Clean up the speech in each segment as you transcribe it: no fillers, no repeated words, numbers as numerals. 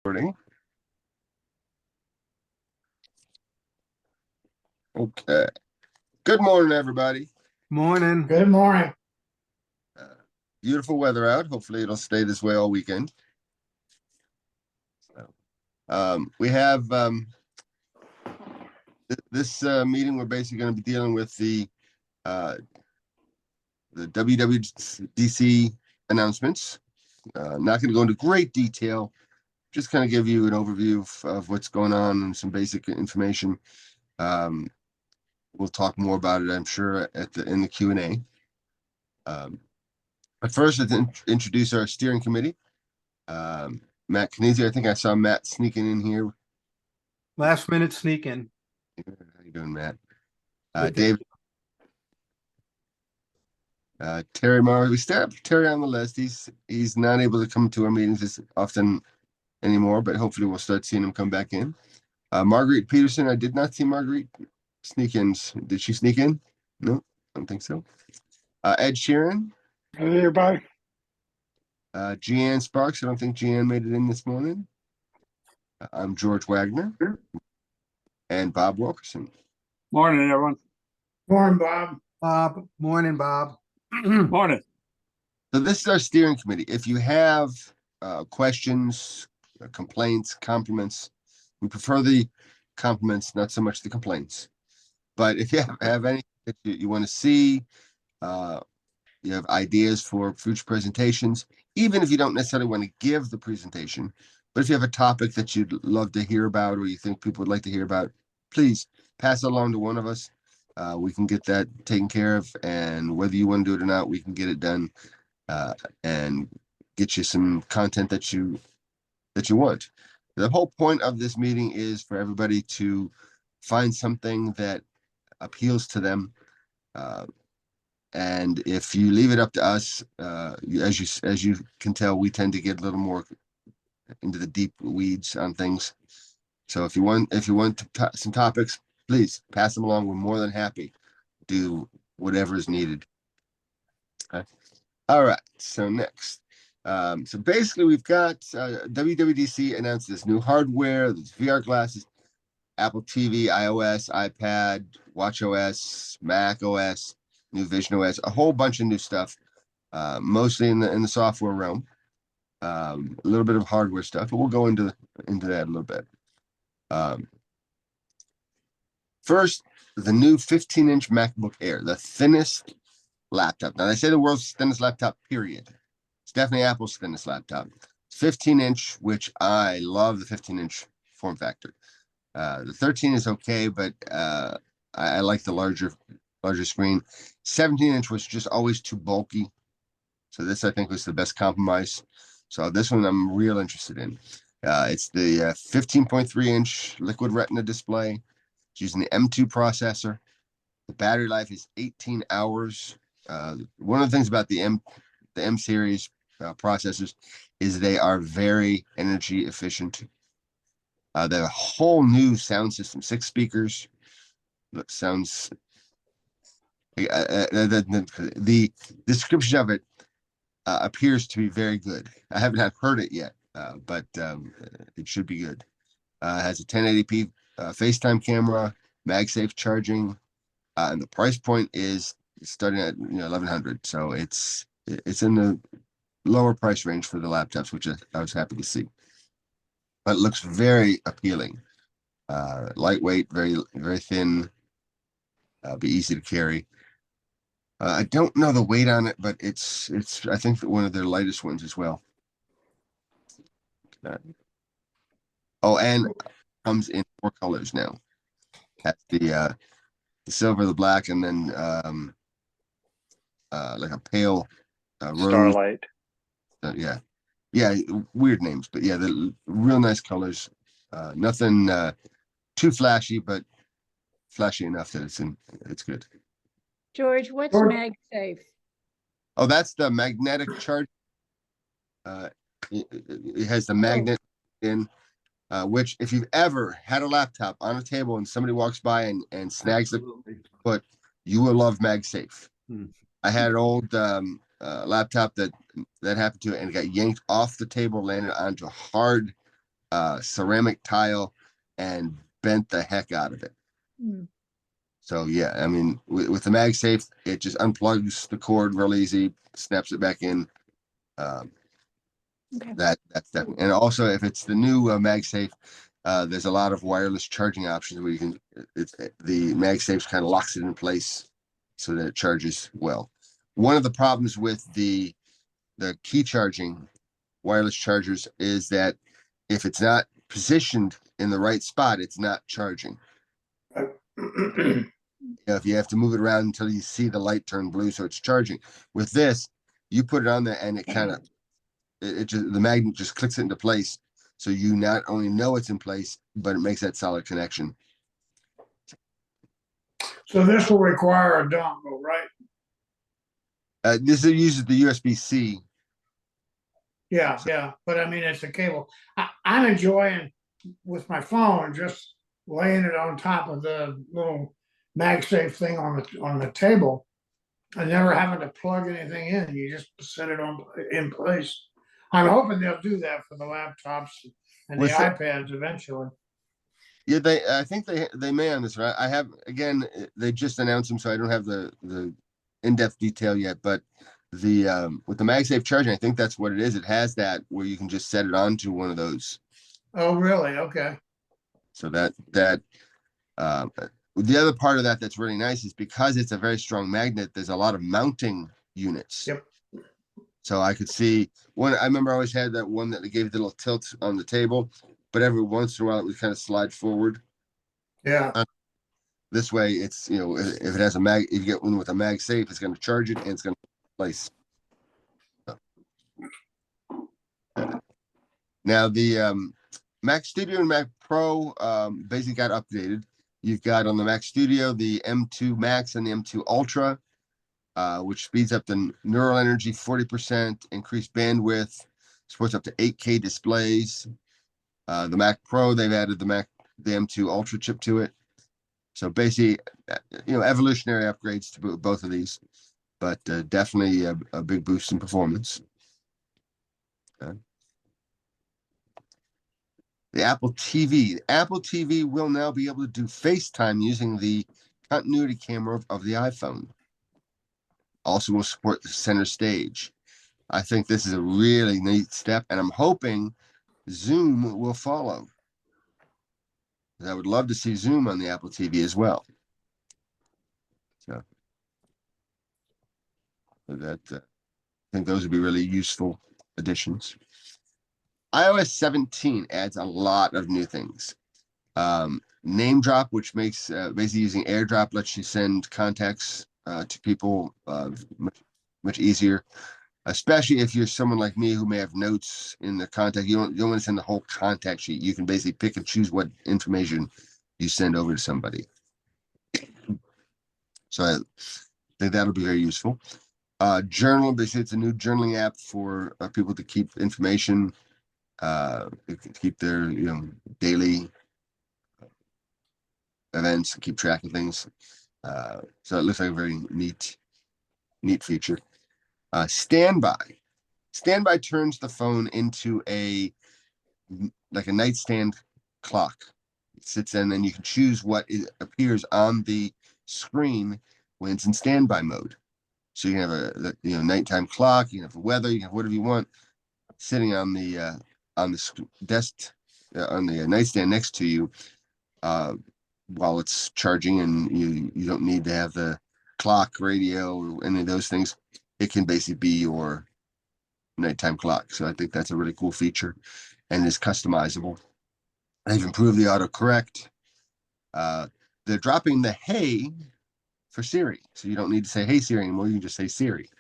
Morning. Okay. Good morning, everybody. Morning. Good morning. Uh, Beautiful weather out. Hopefully, it'll stay this way all weekend. We have this meeting. We're basically going to be dealing with uh, the WWDC announcements. Not going to go into great detail. Just kind of give you an overview of what's going on and some basic information. We'll talk more about it, I'm sure, in the Q&A. But first, let's introduce our steering committee. Matt Knizia, I think I saw Matt sneaking in here. Last minute sneak in. How you doing, Matt? Good. David, Terry Maurer. We still have Terry on the list. He's not able to come to our meetings as often anymore, but hopefully we'll start seeing him come back in. Marguerite Peterson. I did not see Marguerite sneak in. Did she sneak in? No, I don't think so. Ed Sheeran. Hey, everybody. Jeanne Sparks. I don't think Jeanne made it in this morning. I'm George Wagner. And Bob Wilkerson. Morning, everyone. Morning, Bob. Morning, Bob. Morning. So this is our steering committee. If you have questions, complaints, compliments, we prefer the compliments, not so much the complaints. But if you have anything that you want to see, you have ideas for future presentations, even if you don't necessarily want to give the presentation, but if you have a topic that you'd love to hear about or you think people would like to hear about, please pass it along to one of us. We can get that taken care of, and whether you want to do it or not, we can get it done and get you some content that you want. The whole point of this meeting is for everybody to find something that appeals to them. And if you leave it up to us, as you can tell, we tend to get a little more into the deep weeds on things. So if you want some topics, please pass them along. We're more than happy to do whatever is needed. Okay. All right. So next, so basically we've got WWDC announced this new hardware, these VR glasses, Apple TV, iOS, iPad, WatchOS, Mac OS, new Vision OS, a whole bunch of new stuff, mostly in the software realm. A little bit of hardware stuff, but we'll go into that a little bit. First, the new 15-inch MacBook Air, the thinnest laptop. Now, they say the world's thinnest laptop, period. It's definitely Apple's thinnest laptop. 15-inch, which I love the 15-inch form factor. The 13 is okay, but I like the larger screen. 17-inch was just always too bulky. So this, I think, was the best compromise. So this one I'm real interested in. It's the 15.3-inch liquid retina display. It's using the M2 processor. The battery life is 18 hours. One of the things about the M series processors is they are very energy efficient. They have a whole new sound system, 6 speakers. That sounds. The description of it appears to be very good. I haven't heard it yet, but it should be good. It has a 1080p FaceTime camera, MagSafe charging, and the price point is starting at $1,100. So it's in the lower price range for the laptops, which I was happy to see. But it looks very appealing. Lightweight, very very thin, be easy to carry. I don't know the weight on it, but it's I think one of their lightest ones as well. Oh, and comes in 4 colors now. That's the silver, the black, and then like a pale rose. Starlight. Yeah, weird names, but yeah, the real nice colors. Nothing too flashy, but flashy enough that it's good. George, what's MagSafe? Oh, that's the magnetic charge. It has the magnet in, which if you've ever had a laptop on a table and somebody walks by and snags the foot, you will love MagSafe. I had an old laptop that happened to it and got yanked off the table, landed onto hard ceramic tile and bent the heck out of it. Hmm. So yeah, I mean, with the MagSafe, it just unplugs the cord real easy, snaps it back in. Um, Okay. that's definitely, and also if it's the new MagSafe, there's a lot of wireless charging options where you can. The MagSafe kind of locks it in place so that it charges well. One of the problems with the key charging wireless chargers is that if it's not positioned in the right spot, it's not charging. If you have to move it around until you see the light turn blue, so it's charging. With this, you put it on there and it kind of, it just, the magnet just clicks it into place. So you not only know it's in place, but it makes that solid connection. So this will require a dongle, right? This uses the USB-C. Yeah, but I mean, it's a cable. I'm enjoying with my phone, just laying it on top of the little MagSafe thing on the table. And never having to plug anything in, you just set it in place. I'm hoping they'll do that for the laptops and the With the- iPads eventually. Yeah, I think they may on this, right? I have, again, they just announced them, so I don't have the in-depth detail yet, but with the MagSafe charging, I think that's what it is. It has that where you can just set it onto one of those. Oh, really? Okay. So the other part of that that's really nice is because it's a very strong magnet, there's a lot of mounting units. Yep. So I could see one. I remember I always had that one that gave the little tilt on the table, but every once in a while it would kind of slide forward. Yeah. This way, it's, if it has if you get one with a MagSafe, it's going to charge it and it's going to place. Now the Mac Studio and Mac Pro basically got updated. You've got on the Mac Studio the M2 Max and the M2 Ultra, which speeds up the neural energy 40%, increased bandwidth, supports up to 8K displays. The Mac Pro, they've added the M2 Ultra chip to it. So basically, evolutionary upgrades to both of these, but definitely a big boost in performance. The Apple TV will now be able to do FaceTime using the continuity camera of the iPhone. Also will support the center stage. I think this is a really neat step, and I'm hoping Zoom will follow. I would love to see Zoom on the Apple TV as well. So that I think those would be really useful additions. iOS 17 adds a lot of new things. Name drop, which makes basically using AirDrop lets you send contacts to people much easier, especially if you're someone like me who may have notes in the contact. You don't want to send the whole contact sheet. You can basically pick and choose what information you send over to somebody. So I think that'll be very useful. Journal, basically it's a new journaling app for people to keep information, keep their daily events, keep track of things. So it looks like a very neat feature. Standby turns the phone into a nightstand clock. It sits in, and you can choose what appears on the screen when it's in standby mode. So you can have a nighttime clock, you can have the weather, you can have whatever you want sitting on the desk on the nightstand next to you while it's charging, and you don't need to have the clock, radio, or any of those things. It can basically be your nighttime clock. So I think that's a really cool feature and is customizable. They've improved the autocorrect. They're dropping the hey for Siri, so you don't need to say hey Siri anymore. You can just say Siri.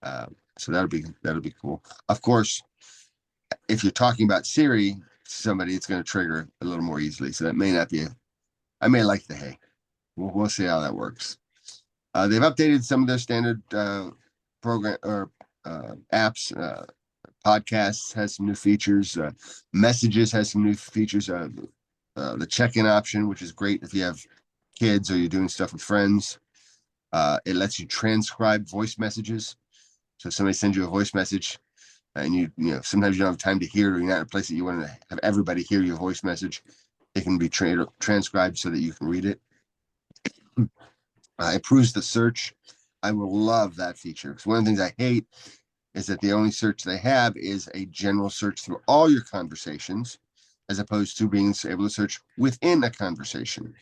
So that'll be cool. Of course, if you're talking about Siri to somebody, it's going to trigger a little more easily. So that may not be I may like the hey. We'll see how that works. They've updated some of their standard program or apps. Podcasts has some new features. Messages has some new features. The check-in option, which is great if you have kids or you're doing stuff with friends. It lets you transcribe voice messages. So if somebody sends you a voice message, and you know, sometimes you don't have time to hear it, or you're not in a place that you want to have everybody hear your voice message. It can be transcribed so that you can read it. Improves the search. I will love that feature, because one of the things I hate is that the only search they have is a general search through all your conversations, as opposed to being able to search within a conversation.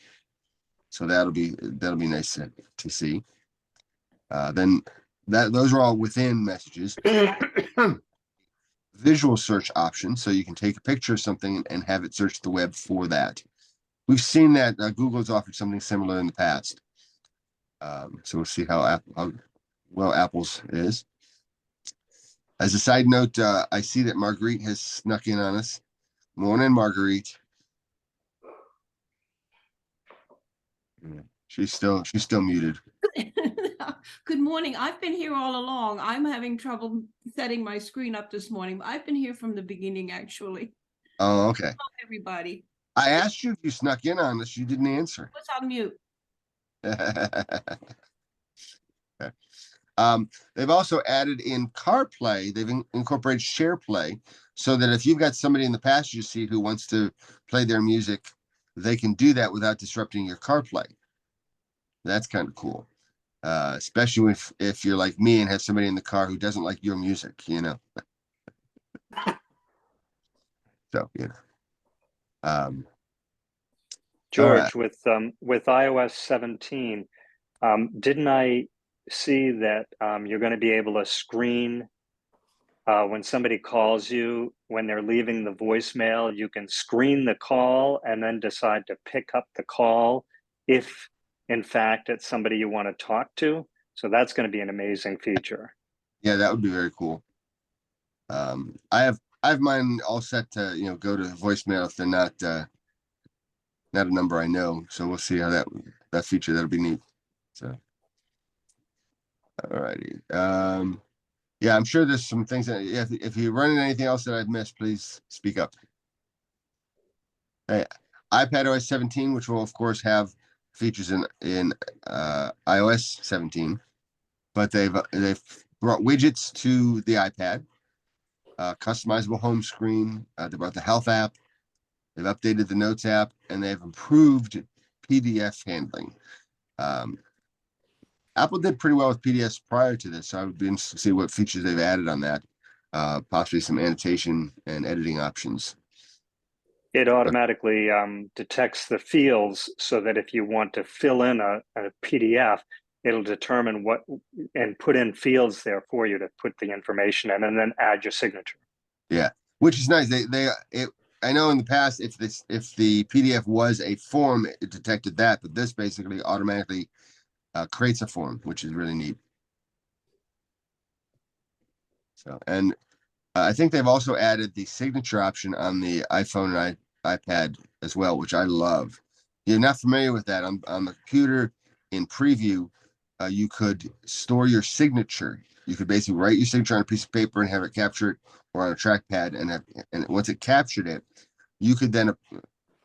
So that'll be nice to see. Then those are all within messages. Visual search option, so you can take a picture of something and have it search the web for that. We've seen that Google's offered something similar in the past. So we'll see how well Apple's is. As a side note, I see that Marguerite has snuck in on us. Morning, Marguerite. She's still muted. Good morning. I've been here all along. I'm having trouble setting my screen up this morning. I've been here from the beginning, actually. Oh, okay. Hello, everybody. I asked you if you snuck in on us. You didn't answer. What's on mute? Okay. They've also added in CarPlay. They've incorporated SharePlay, so that if you've got somebody in the passenger seat who wants to play their music, they can do that without disrupting your CarPlay. That's kind of cool, especially if you're like me and have somebody in the car who doesn't like your music, you know. So, you know. George, with iOS 17, didn't I see that you're going to be able to screen when somebody calls you, when they're leaving the voicemail, you can screen the call and then decide to pick up the call if, in fact, it's somebody you want to talk to. So that's going to be an amazing feature. Yeah, that would be very cool. I have mine all set to, you know, go to voicemail if they're not a number I know. So we'll see how that feature, that'll be neat. So, all righty. Yeah, I'm sure there's some things that if you're running anything else that I've missed, please speak up. Hey, iPadOS 17, which will of course have features in iOS 17, but they've brought widgets to the iPad, customizable home screen. They brought the Health app. They've updated the Notes app, and they've improved PDF handling. Apple did pretty well with PDFs prior to this, so I would be interested to see what features they've added on that. Possibly some annotation and editing options. It automatically detects the fields so that if you want to fill in a PDF, it'll determine what and put in fields there for you to put the information in, and then add your signature. Yeah, which is nice. I know in the past, if the PDF was a form, it detected that, but this basically automatically creates a form, which is really neat. So, and I think they've also added the signature option on the iPhone and iPad as well, which I love. You're not familiar with that on the computer in preview. You could store your signature. You could basically write your signature on a piece of paper and have it capture it, or on a trackpad, and once it captured it, you could then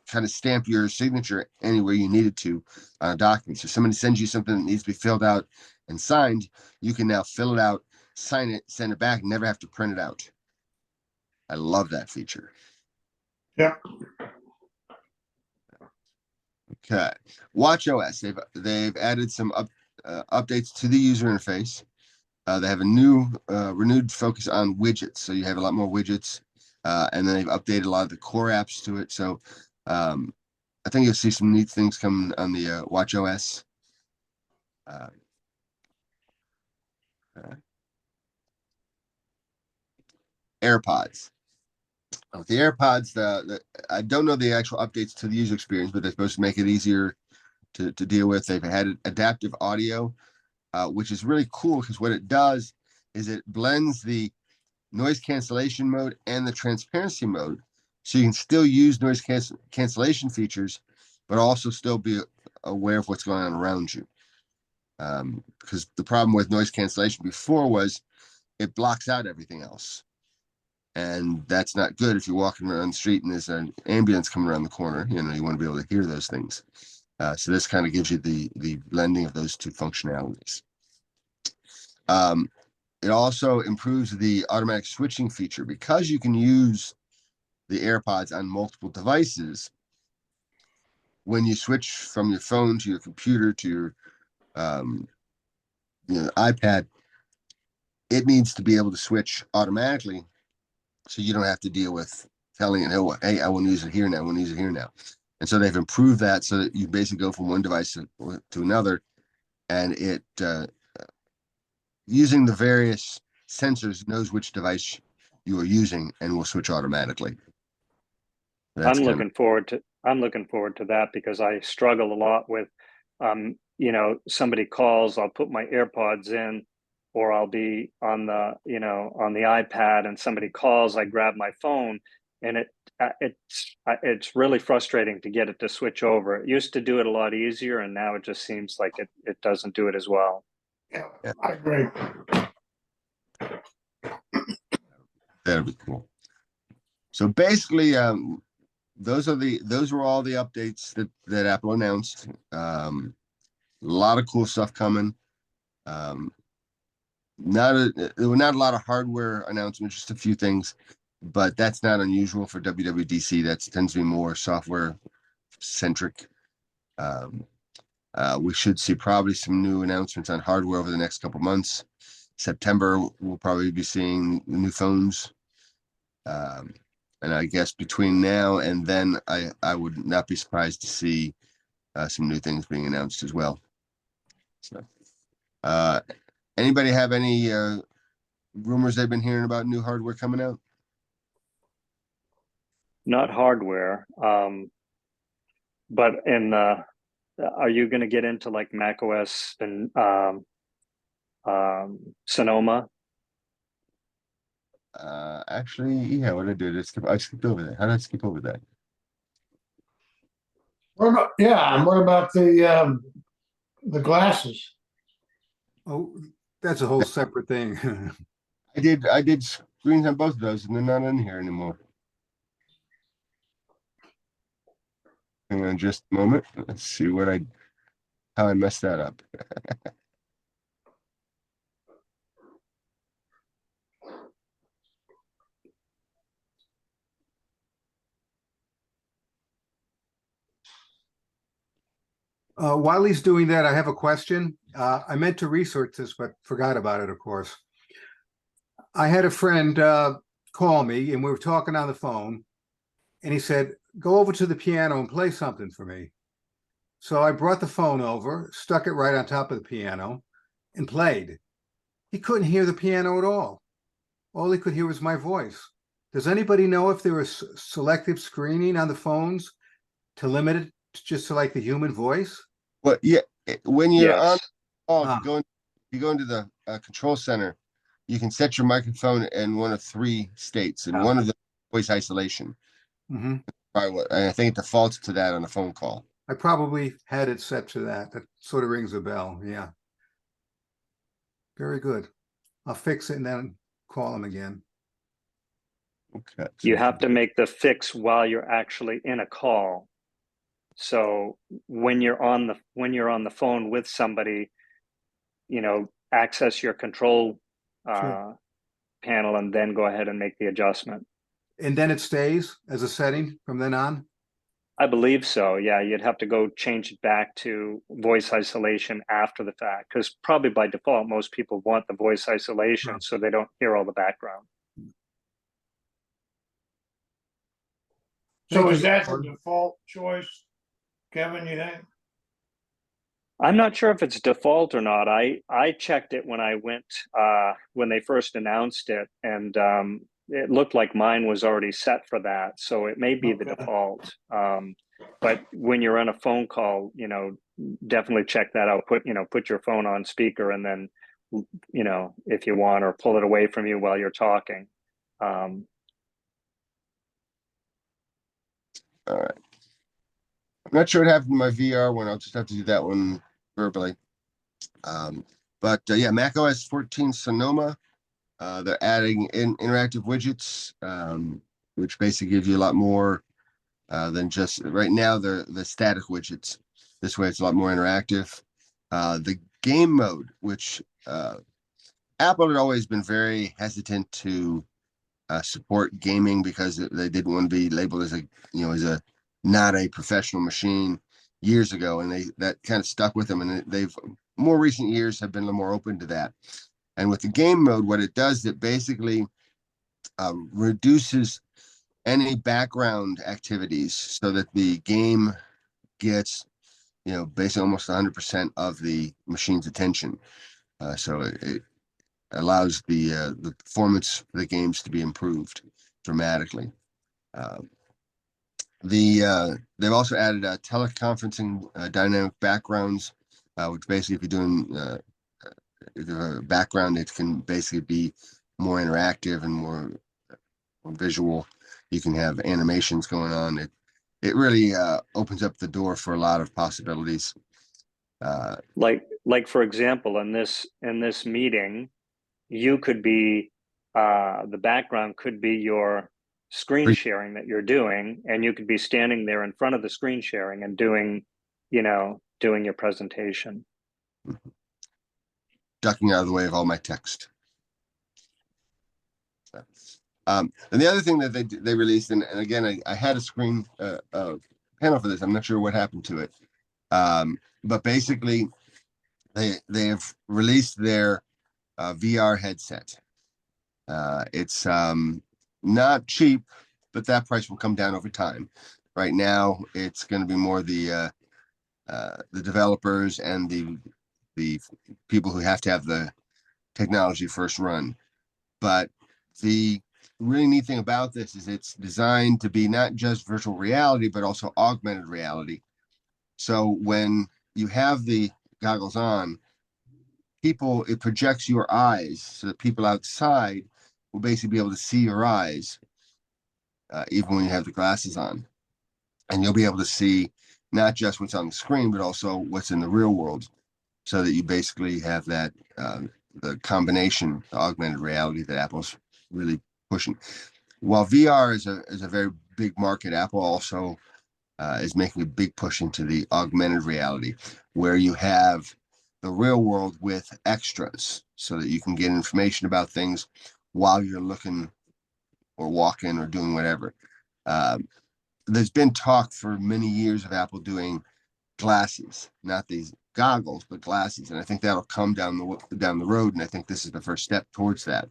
kind of stamp your signature anywhere you needed to on a document. So somebody sends you something that needs to be filled out and signed, you can now fill it out, sign it, send it back, and never have to print it out. I love that feature. Yep. Okay, watchOS. They've added some updates to the user interface. They have a new renewed focus on widgets, so you have a lot more widgets, and then they've updated a lot of the core apps to it. So I think you'll see some neat things coming on the watchOS. AirPods. With the AirPods, I don't know the actual updates to the user experience, but they're supposed to make it easier to deal with. They've added adaptive audio, which is really cool, because what it does is it blends the noise cancellation mode and the transparency mode, so you can still use noise cancellation features, but also still be aware of what's going on around you. Because the problem with noise cancellation before was it blocks out everything else. And that's not good if you're walking around the street and there's an ambulance coming around the corner. You know, you want to be able to hear those things. So this kind of gives you the blending of those two functionalities. it also improves the automatic switching feature because you can use the AirPods on multiple devices. When you switch from your phone to your computer to your iPad, it needs to be able to switch automatically, so you don't have to deal with telling it, hey, I want to use it here now. I want to use it here now. And so they've improved that so that you basically go from one device to another, and it using the various sensors knows which device you are using and will switch automatically. I'm looking forward to that because I struggle a lot with, somebody calls, I'll put my AirPods in, or I'll be on the iPad and somebody calls, I grab my phone, and it's really frustrating to get it to switch over. It used to do it a lot easier, and now it just seems like it doesn't do it as well. Yeah, I agree. That'd be cool. So basically, those were all the updates that Apple announced. A lot of cool stuff coming. There were not a lot of hardware announcements, just a few things, but that's not unusual for WWDC. That tends to be more software centric. We should see probably some new announcements on hardware over the next couple months. September, we'll probably be seeing the new phones. And I guess between now and then, I would not be surprised to see some new things being announced as well. So, anybody have any rumors they've been hearing about new hardware coming out? Not hardware, but are you going to get into like Mac OS and Sonoma? Actually, yeah. What did I do? I skipped over that. How did I skip over that? And what about the glasses? Oh, that's a whole separate thing. I did screens on both of those, and they're not in here anymore. Hang on just a moment. Let's see how I messed that up. While he's doing that, I have a question. I meant to research this, but forgot about it, of course. I had a friend call me, and we were talking on the phone, and he said, go over to the piano and play something for me. So I brought the phone over, stuck it right on top of the piano, and played. He couldn't hear the piano at all. All he could hear was my voice. Does anybody know if there was selective screening on the phones to limit it just to like the human voice? Well, yeah. When you're Yes. on, you go into the control center, you can set your microphone in one of three states, and one of the voice isolation. Mm-hmm. I think it defaults to that on a phone call. I probably had it set to that. That sort of rings a bell. Yeah. Very good. I'll fix it and then call him again. Okay. You have to make the fix while you're actually in a call. So when you're on the phone with somebody, access your control Sure. panel and then go ahead and make the adjustment. And then it stays as a setting from then on? I believe so. Yeah, you'd have to go change it back to voice isolation after the fact, because probably by default, most people want the voice isolation Sure. so they don't hear all the background. So Thank is you, that the Howard. default choice, Kevin, you think? I'm not sure if it's default or not. I checked it when I went when they first announced it, and it looked like mine was already set for that. So it may be the Okay. default. But when you're on a phone call, definitely check that out. Put your phone on speaker, and then if you want, or pull it away from you while you're talking. All right. I'm not sure what happened to my VR one. I'll just have to do that one verbally. But yeah, Mac OS 14 Sonoma. They're adding interactive widgets, which basically give you a lot more than just right now. The static widgets. This way, it's a lot more interactive. The game mode, which Apple had always been very hesitant to support gaming because they didn't want to be labeled as a not a professional machine years ago, and that kind of stuck with them. And they've more recent years have been a little more open to that. And with the game mode, what it does, it basically reduces any background activities so that the game gets, basically almost 100% of the machine's attention. So it allows the performance of the games to be improved dramatically. They've also added teleconferencing dynamic backgrounds, which basically, if you're doing the background, it can basically be more interactive and more visual. You can have animations going on. It really opens up the door for a lot of possibilities. Like for example, in this meeting, you could be the background could be your screen sharing that you're doing, and you could be standing there in front of the screen sharing and doing your presentation. Ducking out of the way of all my text. So, and the other thing that they released, and again, I had a screen panel for this. I'm not sure what happened to it, but basically, they have released their VR headset. It's not cheap, but that price will come down over time. Right now, it's going to be more the developers and the people who have to have the technology first run. But the really neat thing about this is it's designed to be not just virtual reality, but also augmented reality. So when you have the goggles on, it projects your eyes so that people outside will basically be able to see your eyes, even when you have the glasses on. And you'll be able to see not just what's on the screen, but also what's in the real world, so that you basically have that the combination, the augmented reality that Apple's really pushing. While VR is a very big market, Apple also is making a big push into the augmented reality, where you have the real world with extras, so that you can get information about things while you're looking or walking or doing whatever. There's been talk for many years of Apple doing glasses, not these goggles, but glasses, and I think that'll come down the road, and I think this is the first step towards that.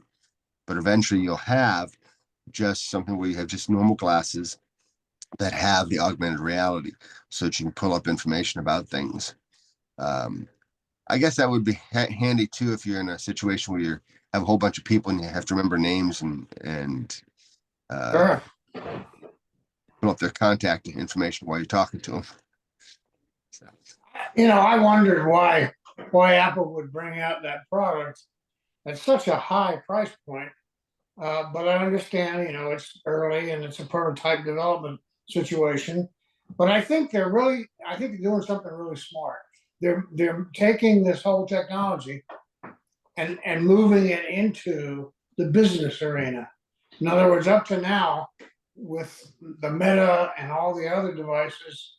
But eventually, you'll have just something where you have just normal glasses that have the augmented reality, so that you can pull up information about things. I guess that would be handy too if you're in a situation where you have a whole bunch of people and you have to remember names and Sure. pull up their contact information while you're talking to them. So, I wondered why Apple would bring out that product at such a high price point. But I understand, it's early and it's a prototype development situation. But I think they're doing something really smart. They're taking this whole technology and moving it into the business arena. In other words, up to now, with the Meta and all the other devices,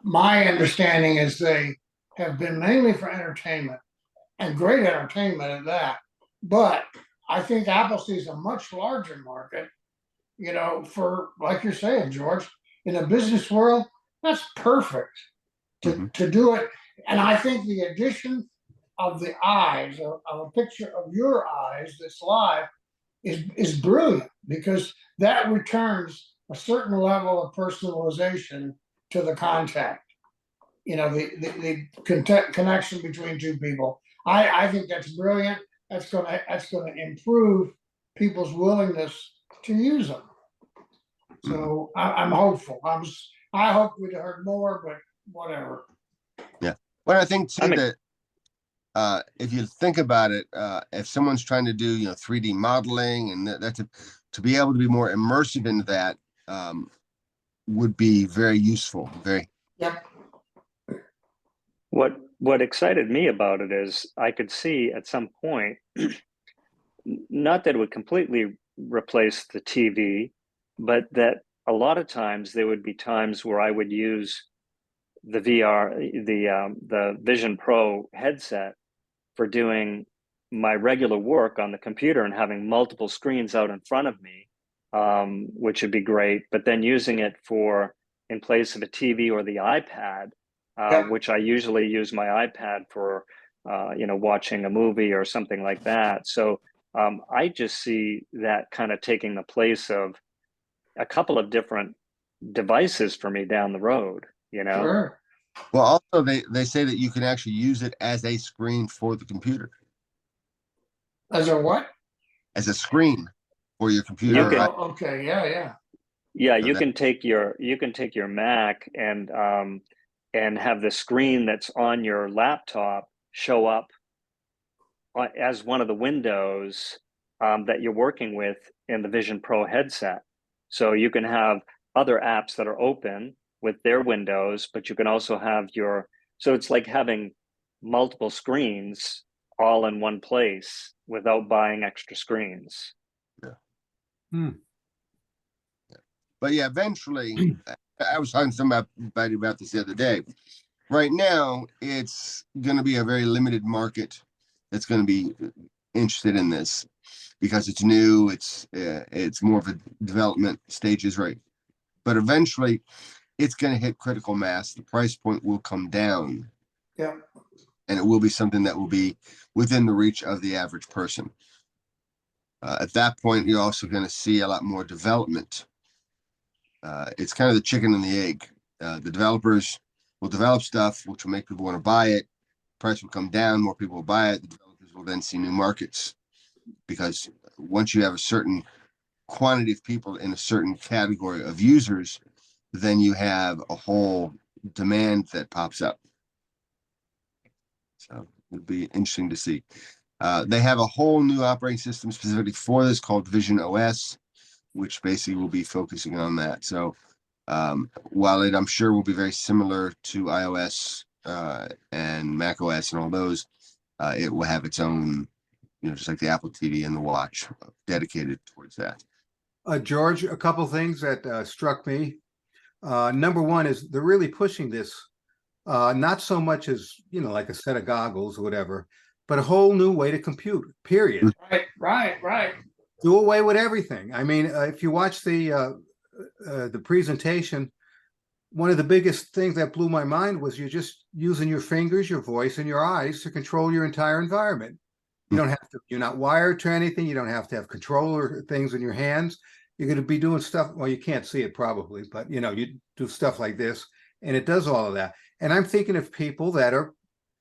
my understanding is they have been mainly for entertainment, and great entertainment at that. But I think Apple sees a much larger market, for, like you're saying, George, in a business world, that's perfect to do it. And I think the addition of the eyes, of a picture of your eyes that's live, is brilliant, because that returns a certain level of personalization to the contact. The connection between two people. I think that's brilliant. That's gonna improve people's willingness to use them. So I'm hopeful. I hope we'd heard more, but whatever. yeah. Well, I think too I mean, that if you think about it, if someone's trying to do 3D modeling, and that's to be able to be more immersive into that, would be very useful. Very. Yep. What excited me about it is I could see at some point, not that it would completely replace the TV, but that a lot of times there would be times where I would use the VR, the Vision Pro headset for doing my regular work on the computer and having multiple screens out in front of me, which would be great. But then using it for in place of a TV or the iPad, Yeah. which I usually use my iPad for, watching a movie or something like that. So I just see that kind of taking the place of a couple of different devices for me down the road, Sure. Well, also they say that you can actually use it as a screen for the computer, As a what? as a screen for your computer. You can- Oh, okay, yeah. Yeah, So you that- can take your Mac and have the screen that's on your laptop show up as one of the windows that you're working with in the Vision Pro headset. So you can have other apps that are open with their windows, but you can also have so it's like having multiple screens all in one place without buying extra screens. But yeah, eventually, I was talking to somebody about this the other day. Right now, it's going to be a very limited market that's going to be interested in this because it's new. It's more of a development stages, right? But eventually, it's going to hit critical mass. The price point will come down, Yeah. and it will be something that will be within the reach of the average person. At that point, you're also going to see a lot more development. It's kind of the chicken and the egg. The developers will develop stuff, which will make people want to buy it. Price will come down, more people will buy it. The developers will then see new markets because once you have a certain quantity of people in a certain category of users, then you have a whole demand that pops up. So it'll be interesting to see. They have a whole new operating system specifically for this called Vision OS, which basically will be focusing on that. So while I'm sure will be very similar to iOS and Mac OS and all those, it will have its own, just like the Apple TV and the Watch, dedicated towards that. George, a couple things that struck me. Number one is they're really pushing this, not so much as, like a set of goggles or whatever, but a whole new way to compute, period. Right. Do away with everything. I mean, if you watch the presentation, one of the biggest things that blew my mind was you're just using your fingers, your voice, and your eyes to control your entire environment. You don't have to, you're not wired to anything. You don't have to have controller things in your hands. You're going to be doing stuff. Well, you can't see it probably, but you do stuff like this and it does all of that. And I'm thinking of people that are,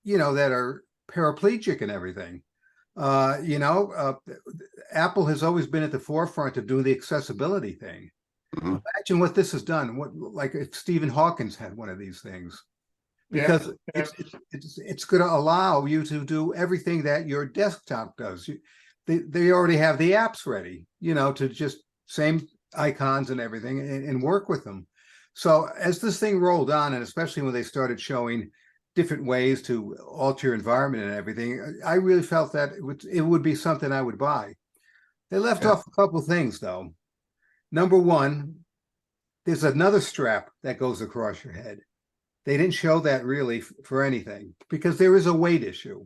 that are paraplegic and everything. Apple has always been at the forefront of doing the accessibility thing. Mhm. Imagine what this has done. Like if Stephen Hawkins had one of these things, because it's going to allow you to do everything that your desktop does. They already have the apps ready, to just same icons and everything and work with them. So as this thing rolled on, and especially when they started showing different ways to alter your environment and everything, I really felt that it would be something I would buy. They left off a couple of things though. Number one, there's another strap that goes across your head. They didn't show that really for anything because there is a weight issue.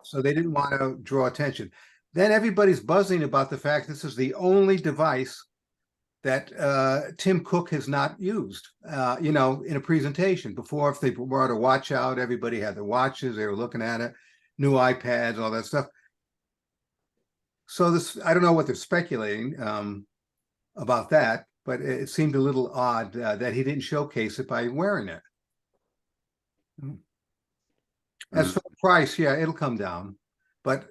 So they didn't want to draw attention. Then everybody's buzzing about the fact this is the only device that Tim Cook has not used, in a presentation. Before, if they brought a watch out, everybody had their watches, they were looking at it, new iPads, all that stuff. So this, I don't know what they're speculating about that, but it seemed a little odd that he didn't showcase it by wearing it. As for the price, yeah, it'll come down. But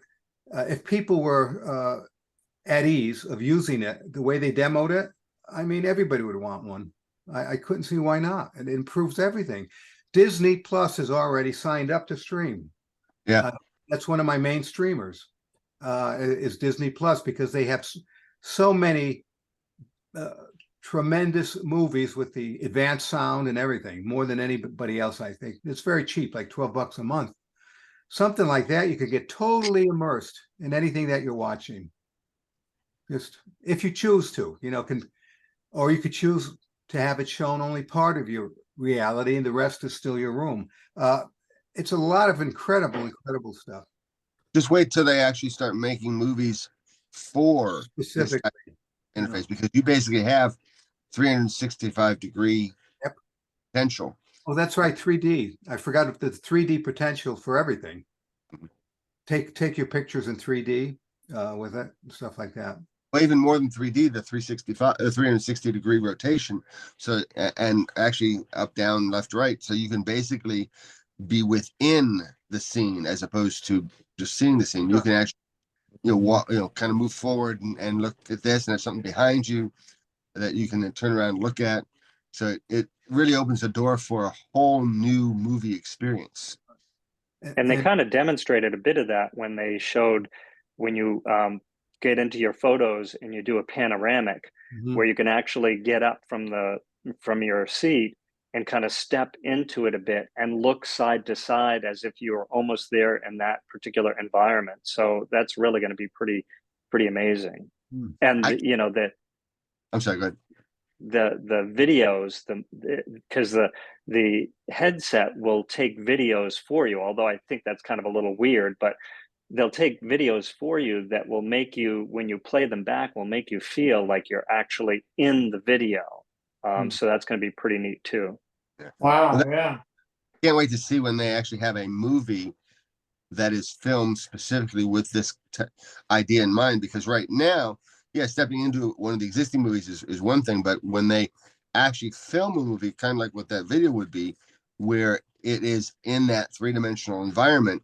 if people were at ease of using it the way they demoed it, I mean, everybody would want one. I couldn't see why not. And it improves everything. Disney Plus is already signed up to stream. Yeah. That's one of my main streamers, is Disney Plus, because they have so many tremendous movies with the advanced sound and everything, more than anybody else, I think. It's very cheap, like $12 a month. Something like that, you could get totally immersed in anything that you're watching. Just if you choose to, or you could choose to have it shown only part of your reality and the rest is still your room. It's a lot of incredible stuff. Just wait till they actually start making movies for this Specific. type of interface, because you basically have 365-degree Yep. potential. Oh, that's right, 3D. I forgot the 3D potential for everything. Mhm. Take your pictures in 3D with it, stuff like that. Well, even more than 3D, the 360-degree rotation. So, and actually up, down, left, right. So you can basically be within the scene as opposed to just seeing the scene. You can actually, walk, kind of move forward and look at this, and there's something behind you that you can then turn around and look at. So it really opens the door for a whole new movie experience. And they kind of demonstrated a bit of that when they showed when you get into your photos and you do a panoramic, Mhm. where you can actually get up from your seat and kind of step into it a bit and look side to side as if you were almost there in that particular environment. So that's really going to be pretty amazing. Hmm. And I'm sorry, go ahead. the videos, because the headset will take videos for you, although I think that's kind of a little weird, but they'll take videos for you that will make you, when you play them back, will make you feel like you're actually in the video. So that's going to be pretty neat too. Wow, yeah. Can't wait to see when they actually have a movie that is filmed specifically with this idea in mind, because right now, yeah, stepping into one of the existing movies is one thing, but when they actually film a movie, kind of like what that video would be, where it is in that three-dimensional environment,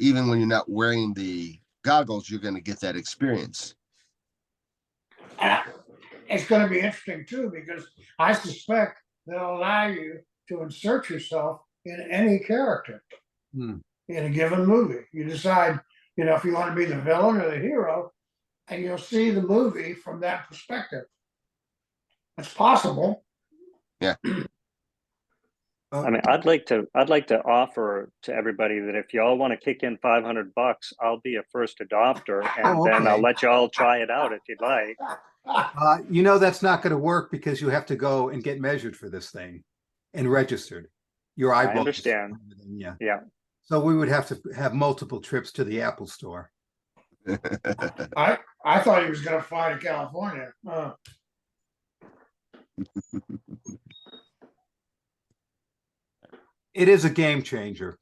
even when you're not wearing the goggles, you're going to get that experience. It's going to be interesting too, because I suspect they'll allow you to insert yourself in any character Hmm. in a given movie. You decide, if you want to be the villain or the hero, and you'll see the movie from that perspective. It's possible. Yeah. I mean, I'd like to offer to everybody that if y'all want to kick in $500, I'll be a first adopter, and then I'll Okay. let y'all try it out if you'd like. That's not going to work because you have to go and get measured for this thing and registered. Your eyeballs. I understand. Yeah. Yeah. So we would have to have multiple trips to the Apple store. I thought he was going to fly to California. It is a game changer.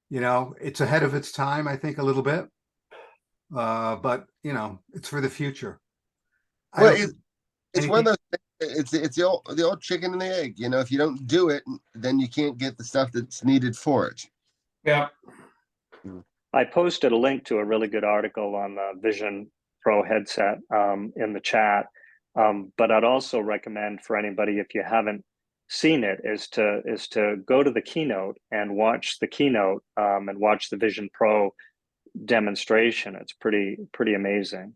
It's ahead of its time, I think, a little bit. But it's for the future. Well, it's one of those things, it's the old chicken and the egg. If you don't do it, then you can't get the stuff that's needed for it. Yeah. I posted a link to a really good article on the Vision Pro headset in the chat. But I'd also recommend for anybody, if you haven't seen it, is to go to the keynote and watch the keynote and watch the Vision Pro demonstration. It's pretty amazing.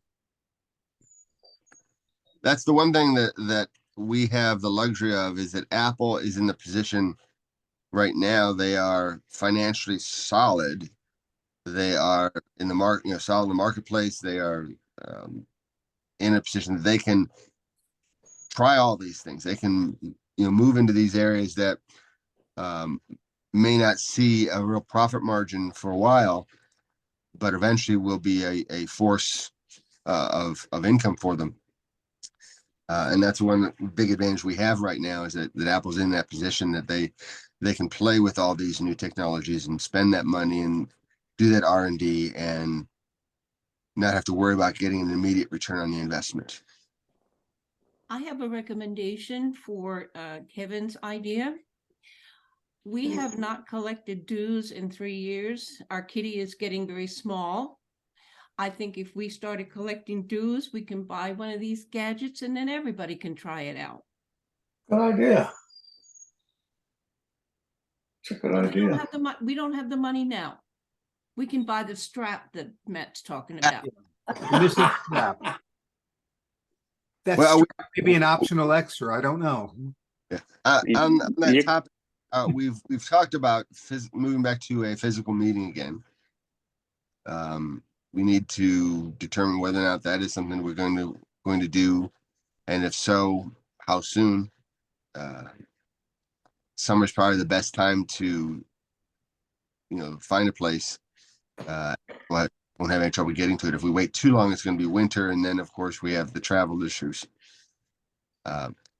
That's the one thing that we have the luxury of, is that Apple is in the position right now. They are financially solid. They are in the market, solid in the marketplace. They are in a position that they can try all these things. They can, move into these areas that may not see a real profit margin for a while, but eventually will be a force of income for them. And that's one big advantage we have right now, is that Apple's in that position that they can play with all these new technologies and spend that money and do that R&D and not have to worry about getting an immediate return on the investment. I have a recommendation for Kevin's idea. We have not collected dues in 3 years. Our kitty is getting very small. I think if we started collecting dues, we can buy one of these gadgets and then everybody can try it out. Good idea. It's a good idea. We don't have the money now. We can buy the strap that Matt's talking about. This is crap. That's maybe an optional extra. I don't know. Yeah. On that topic, we've talked about moving back to a physical meeting again. We need to determine whether or not that is something we're going to do, and if so, how soon. Summer's probably the best time to find a place. But won't have any trouble getting to it. If we wait too long, it's going to be winter, and then of course we have the travel issues.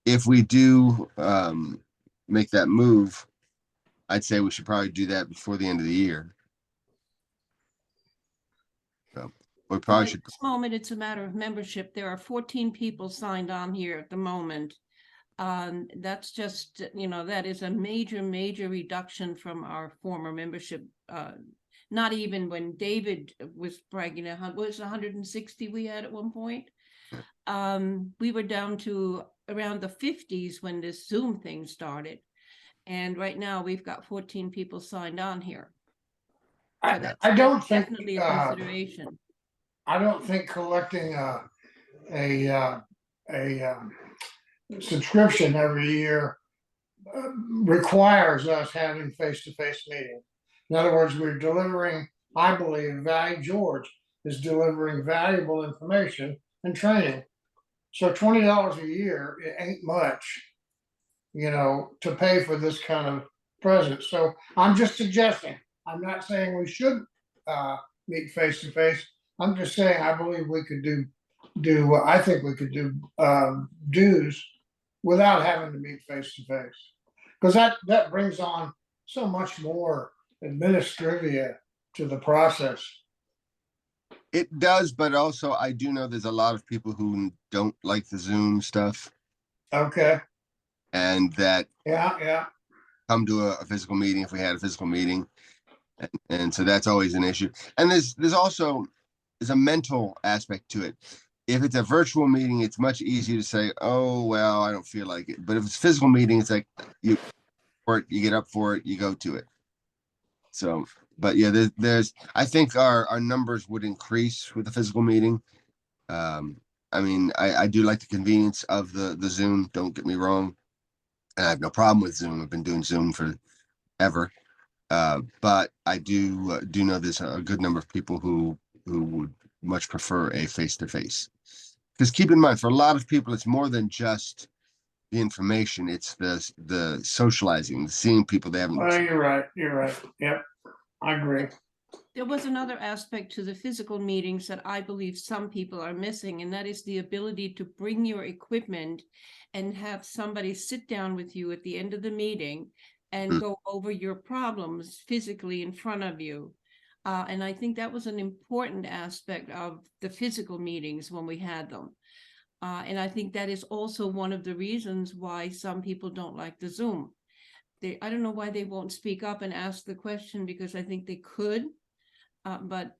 If we do make that move, I'd say we should probably do that before the end of the year. So we probably At should. this moment, it's a matter of membership. There are 14 people signed on here at the moment. That's just, that is a major, major reduction from our former membership. Not even when David was bragging, was 160 we had at one point. We were down to around the 50s when this Zoom thing started. And right now we've got 14 people signed on here. So I that's don't think, definitely a consideration. I don't think collecting a subscription every year requires us having face-to-face meetings. In other words, we're delivering, I believe, George is delivering valuable information and training. So $20 a year, it ain't much, to pay for this kind of presence. So I'm just suggesting, I'm not saying we should meet face to face. I'm just saying I believe we could I think we could do dues without having to meet face to face. Because that brings on so much more administrivia to the process. It does, but also I do know there's a lot of people who don't like the Zoom stuff, Okay. and that Yeah. come to a physical meeting if we had a physical meeting, and so that's always an issue. And there's also a mental aspect to it. If it's a virtual meeting, it's much easier to say, "Oh well, I don't feel like it." But if it's a physical meeting, it's like you get up for it, you go to it. So, but yeah, there's I think our numbers would increase with the physical meeting. I mean, I do like the convenience of the Zoom. Don't get me wrong. And I have no problem with Zoom. I've been doing Zoom forever. But I do know there's a good number of people who would much prefer a face-to-face. Because keep in mind, for a lot of people, it's more than just the information. It's the socializing, the seeing people they haven't. Well, you're right. Yep, I agree. There was another aspect to the physical meetings that I believe some people are missing, and that is the ability to bring your equipment and have somebody sit down with you at the end of the meeting and go over your problems physically in front of you. And I think that was an important aspect of the physical meetings when we had them. And I think that is also one of the reasons why some people don't like the Zoom. I don't know why they won't speak up and ask the question, because I think they could, but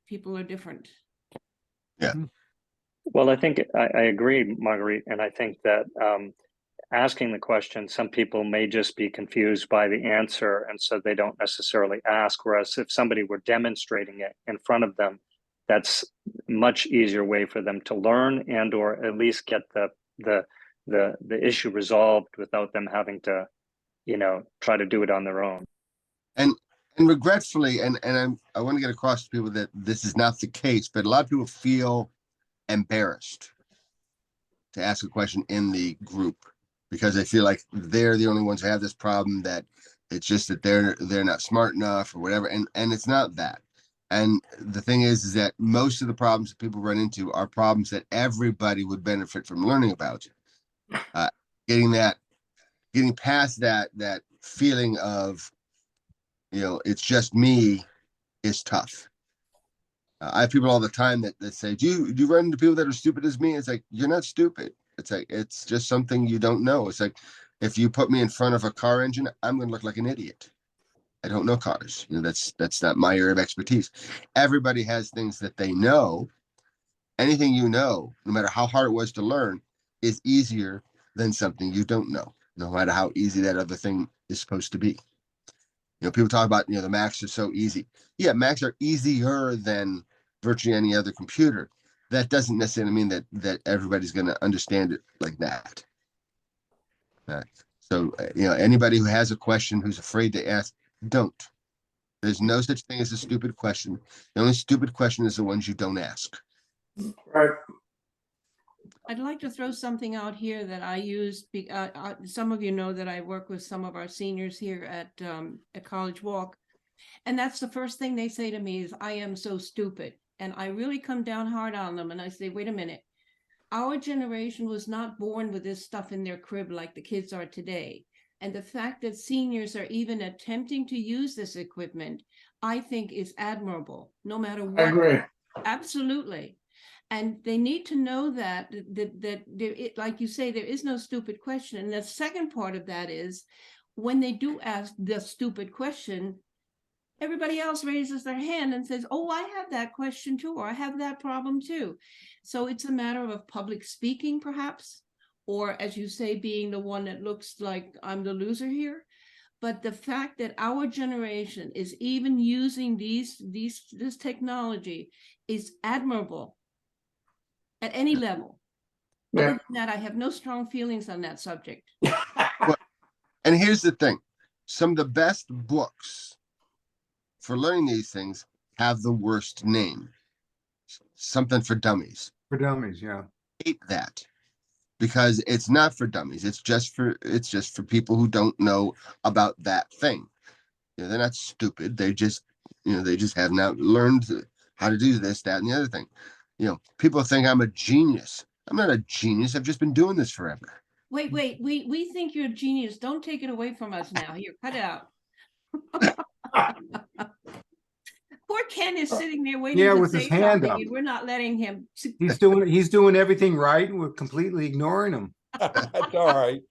people are different. Yeah. Well, I think I agree, Marguerite, and I think that asking the question, some people may just be confused by the answer, and so they don't necessarily ask. Whereas if somebody were demonstrating it in front of them, that's a much easier way for them to learn and or at least get the issue resolved without them having to, try to do it on their own. And regretfully, and I want to get across to people that this is not the case, but a lot of people feel embarrassed to ask a question in the group because they feel like they're the only ones who have this problem, that it's just that they're not smart enough or whatever. And it's not that. And the thing is that most of the problems that people run into are problems that everybody would benefit from learning about. Getting past that feeling of, it's just me is tough. I have people all the time that say, do you run into people that are stupid as me? It's like, you're not stupid. It's like, it's just something you don't know. It's like, if you put me in front of a car engine, I'm going to look like an idiot. I don't know cars. That's not my area of expertise. Everybody has things that they know. Anything no matter how hard it was to learn, is easier than something you don't know, no matter how easy that other thing is supposed to be. People talk about, the Macs are so easy. Yeah, Macs are easier than virtually any other computer. That doesn't necessarily mean that everybody's going to understand it like that. So, anybody who has a question, who's afraid to ask, don't. There's no such thing as a stupid question. The only stupid question is the ones you don't ask. Right. I'd like to throw something out here that I use. Some of you know that I work with some of our seniors here at College Walk. And that's the first thing they say to me is, I am so stupid. And I really come down hard on them and I say, wait a minute. Our generation was not born with this stuff in their crib like the kids are today. And the fact that seniors are even attempting to use this equipment, I think is admirable, no matter I what. agree. Absolutely. And they need to know that there, like you say, there is no stupid question. And the second part of that is when they do ask the stupid question, everybody else raises their hand and says, oh, I have that question too, or I have that problem too. So it's a matter of public speaking, perhaps, or as you say, being the one that looks like I'm the loser here. But the fact that our generation is even using this technology is admirable at any level. Yeah. Other than that, I have no strong feelings on that subject. And here's the thing. Some of the best books for learning these things have the worst name. Something for dummies. For dummies, yeah. Hate that. Because it's not for dummies. It's just for people who don't know about that thing. You know, they're not stupid. They just have not learned how to do this, that, and the other thing. You know, people think I'm a genius. I'm not a genius. I've just been doing this forever. Wait, we think you're a genius. Don't take it away from us now. Here, cut it out. Poor Ken is sitting there waiting Yeah, to with say his hand something, up. and we're not letting him. He's doing everything right, and we're completely ignoring him. That's all right.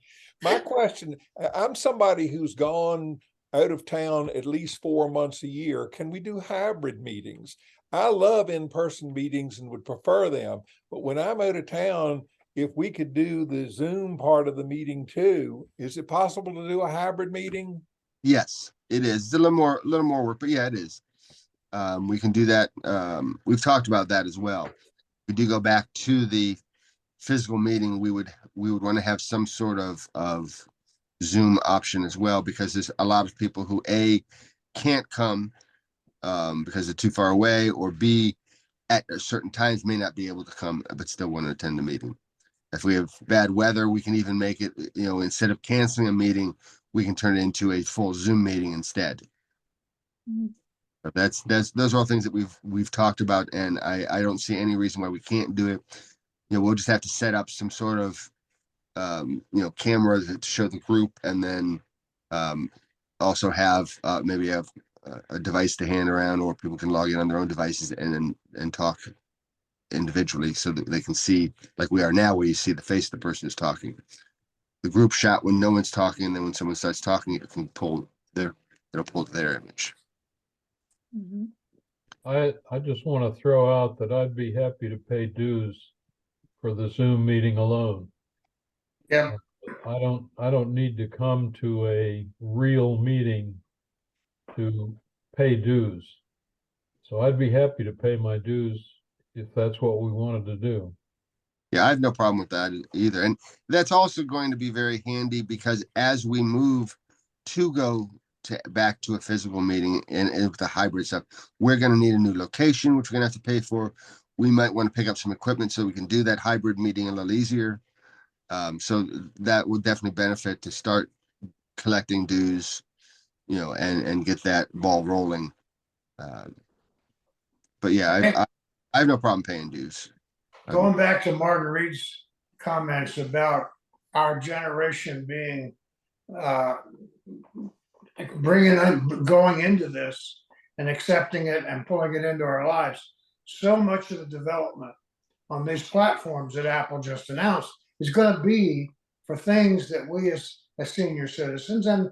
My question, I'm somebody who's gone out of town at least 4 months a year. Can we do hybrid meetings? I love in-person meetings and would prefer them, but when I'm out of town, if we could do the Zoom part of the meeting too, is it possible to do a hybrid meeting? Yes, it is. It's a little more work, but yeah, it is. We can do that. We've talked about that as well. We do go back to the physical meeting. We would want to have some sort of Zoom option as well, because there's a lot of people who can't come because they're too far away, or B, at certain times may not be able to come but still want to attend the meeting. If we have bad weather, we can even make it, instead of canceling a meeting, we can turn it into a full Zoom meeting instead. Mhm. But those are all things that we've talked about, and I don't see any reason why we can't do it. We'll just have to set up some sort of camera to show the group, and then also have maybe have a device to hand around, or people can log in on their own devices and talk individually, so that they can see, like we are now, where you see the face of the person who's talking. The group shot when no one's talking, and then when someone starts talking, it'll pull their image. Mhm. I just want to throw out that I'd be happy to pay dues for the Zoom meeting alone. Yeah. I don't need to come to a real meeting to pay dues. So I'd be happy to pay my dues if that's what we wanted to do. Yeah, I have no problem with that either. And that's also going to be very handy, because as we move to go back to a physical meeting and with the hybrid stuff, we're going to need a new location, which we're going to have to pay for. We might want to pick up some equipment so we can do that hybrid meeting a little easier. So that would definitely benefit to start collecting dues, and get that ball rolling. But yeah, I have no problem paying dues. Going back to Marguerite's comments about our generation being going into this and accepting it and pulling it into our lives. So much of the development on these platforms that Apple just announced is going to be for things that we as senior citizens, and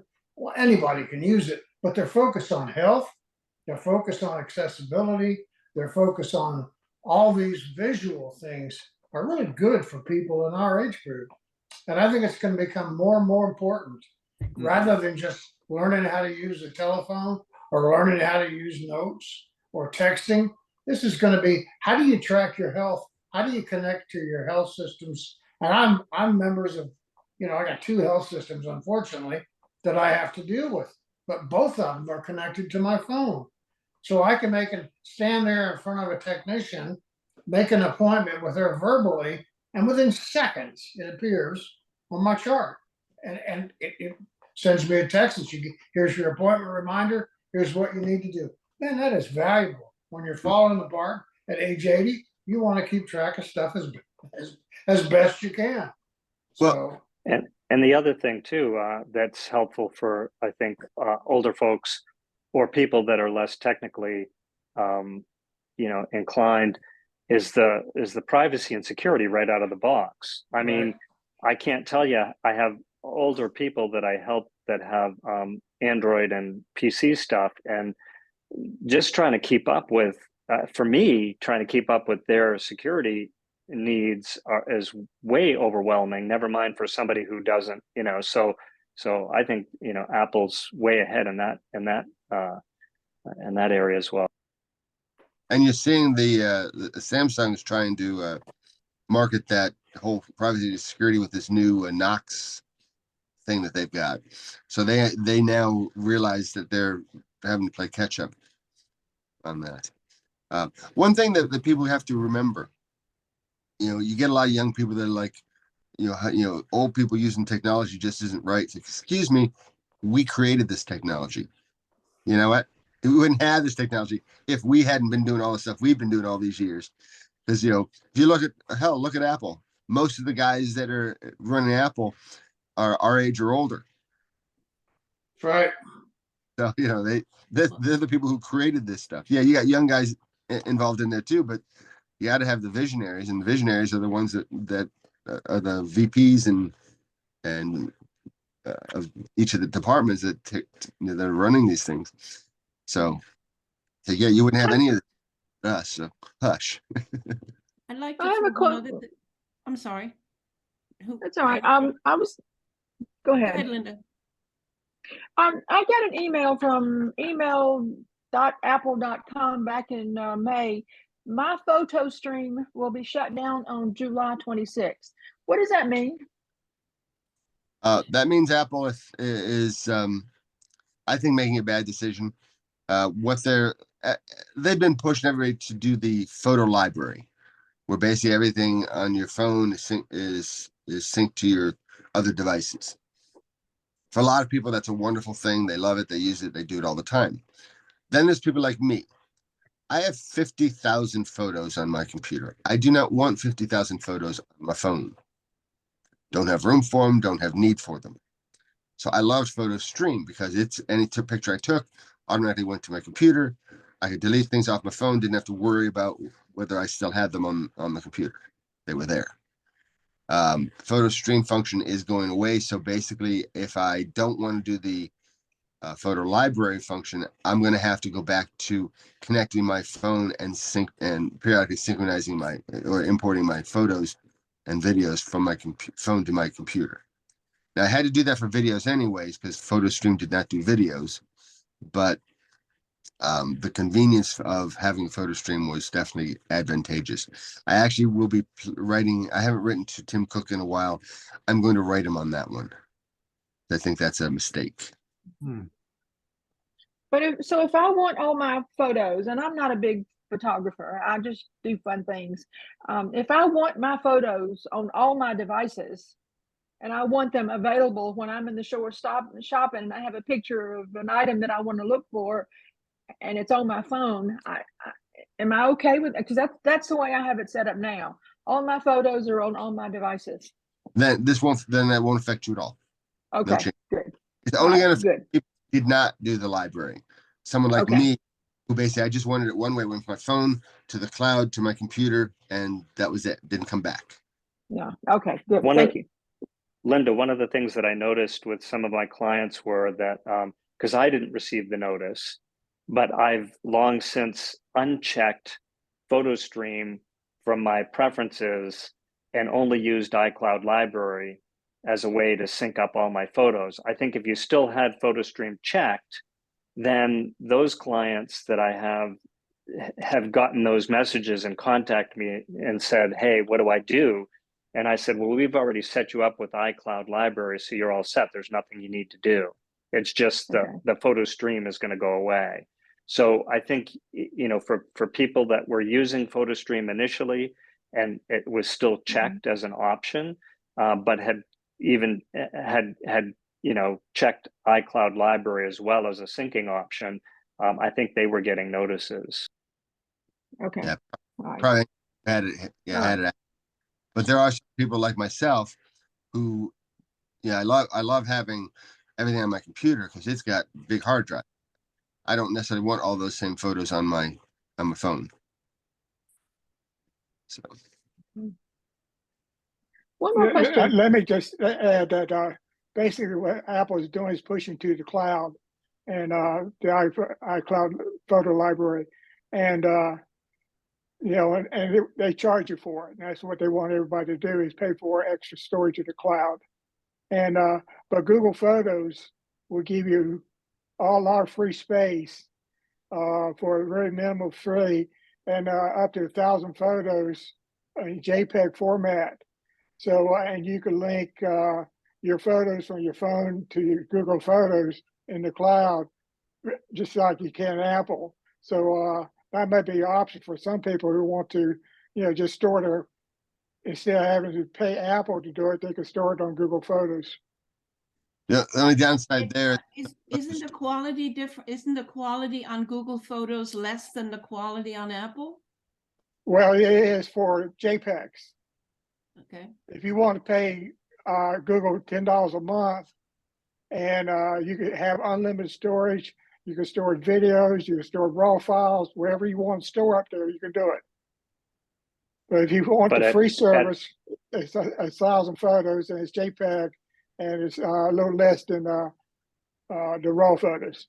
anybody can use it, but they're focused on health, they're focused on accessibility, they're focused on all these visual things are really good for people in our age group. And I think it's going to become more and more important, rather than just learning how to use a telephone or learning how to use notes or texting. This is going to be, how do you track your health? How do you connect to your health systems? And I'm members of, I got 2 health systems, unfortunately, that I have to deal with, but both of them are connected to my phone. So I can stand there in front of a technician, make an appointment with her verbally, and within seconds, it appears on my chart. And it sends me a text that here's your appointment reminder. here's what you need to do. Man, that is valuable. When you're falling apart at age 80, you want to keep track of stuff as best you can. Well, So And the other thing too, that's helpful for, I think, older folks or people that are less technically, inclined, is the privacy and security right out of the box. I mean, I can't tell you. I have older people that I help that have Android and PC stuff, and just trying to keep up with, for me, trying to keep up with their security needs is way overwhelming, never mind for somebody who doesn't, so I think Apple's way ahead in that area as well. and you're seeing the Samsung is trying to market that whole privacy and security with this new Knox thing that they've got. So they now realize that they're having to play catch up on that. One thing that the people have to remember, you get a lot of young people that are like, old people using technology just isn't right. It's like, excuse me, we created this technology. You know what? We wouldn't have this technology if we hadn't been doing all the stuff we've been doing all these years. Because if you look at Apple, most of the guys that are running Apple are our age or older. that's right. So they're the people who created this stuff. Yeah, you got young guys involved in there too, but you got to have the visionaries, and the visionaries are the ones that are the VPs and of each of the departments that are running these things. So yeah, you wouldn't have any of us. So hush. I'd like I to have throw a one other quote. I'm sorry. That's all right. Go Go ahead, ahead. Linda. I got an email from email.apple.com back in May. My photo stream will be shut down on July 26th. What does that mean? That means Apple is I think making a bad decision. What they've been pushing everybody to do the photo library, where basically everything on your phone is synced to your other devices. For a lot of people, that's a wonderful thing. They love it. They use it. They do it all the time. Then there's people like me. I have 50,000 photos on my computer. I do not want 50,000 photos on my phone. Don't have room for them. Don't have need for them. So I loved Photo Stream because any picture I took automatically went to my computer. I could delete things off my phone. Didn't have to worry about whether I still had them on the computer. They were there. Photo Stream function is going away. So basically, if I don't want to do the photo library function, I'm going to have to go back to connecting my phone and periodically synchronizing or importing my photos and videos from my phone to my computer. Now I had to do that for videos anyways because PhotoStream did not do videos, but the convenience of having PhotoStream was definitely advantageous. I actually will be writing. I haven't written to Tim Cook in a while. I'm going to write him on that one. I think that's a mistake. But if I want all my photos, and I'm not a big photographer, I just do fun things. If I want my photos on all my devices, and I want them available when I'm in the store shopping, and I have a picture of an item that I want to look for, and it's on my phone, am I okay with it? Because that's the way I have it set up now. All my photos are on all my devices. Then that won't affect you at all. Okay, No change. good. It's only going to good. if you did not do the library. Someone like me, who basically I just wanted it one way, went from my phone to the cloud to my computer, and that was it. Didn't come back. Yeah. Okay. Good. Thank you. Linda, one of the things that I noticed with some of my clients were that because I didn't receive the notice, but I've long since unchecked PhotoStream from my preferences and only used iCloud Library as a way to sync up all my photos. I think if you still had PhotoStream checked, then those clients that I have gotten those messages and contact me and said, hey, what do I do? And I said, well, we've already set you up with iCloud Library, so you're all set. There's nothing you need to do. It's just the photo stream is going to go away. So I think, for people that were using PhotoStream initially, and it was still checked as an option, but had checked iCloud Library as well as a syncing option, I think they were getting notices. Okay. Yeah. All right. Probably had it, yeah, had it. But there are some people like myself who, yeah, I love having everything on my computer because it's got big hard drive. I don't necessarily want all those same photos on my phone. So One more question. Let me just add that basically what Apple is doing is pushing to the cloud and the iCloud photo library. And, you know, they charge you for it. And that's what they want everybody to do is pay for extra storage in the cloud. And, but Google Photos will give you all our free space for a very minimal free and up to 1,000 photos in JPEG format. So, and you can link your photos from your phone to your Google Photos in the cloud, just like you can Apple. So that might be an option for some people who want to, you know, just store their, instead of having to pay Apple to do it, they can store it on Google Photos. the only downside there, Isn't the quality different? Isn't the quality on Google Photos less than the quality on Apple? Well, it is for JPEGs. Okay. If you want to pay Google $10 a month, and you can have unlimited storage, you can store videos, you can store raw files, wherever you want to store up there, you can do it. But if you want But the at- free service, it's 1,000 photos and it's JPEG, and it's a little less than the raw photos.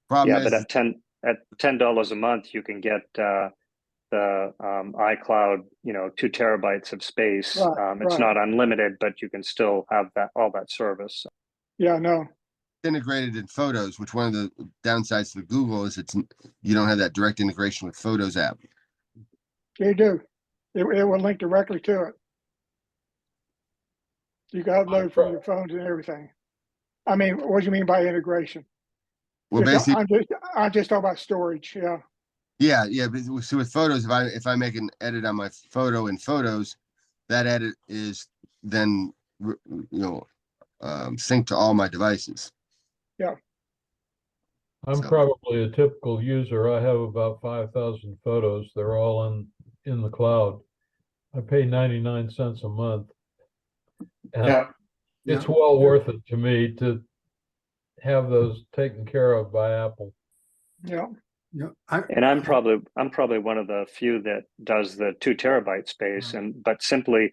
problem Yeah, is, but at $10 a month, you can get the iCloud, you know, 2 terabytes of space. Right, It's right. not unlimited, but you can still have all that service. Yeah, no. integrated in Photos, which one of the downsides to Google is you don't have that direct integration with Photos app. You do. It will link directly to it. You can upload from your phones and everything. I mean, what do you mean by integration? Well, basically, I'm just talking about storage. Yeah. yeah. But so with Photos, if I make an edit on my photo in Photos, that edit is then synced to all my devices. I'm So- probably a typical user. I have about 5,000 photos. They're all in the cloud. I pay 99 cents a month. And Yeah. it's Yeah. well worth it to me to have those taken care of by Apple. Yeah. Yeah. And I'm probably one of the few that does the 2 terabyte space, but simply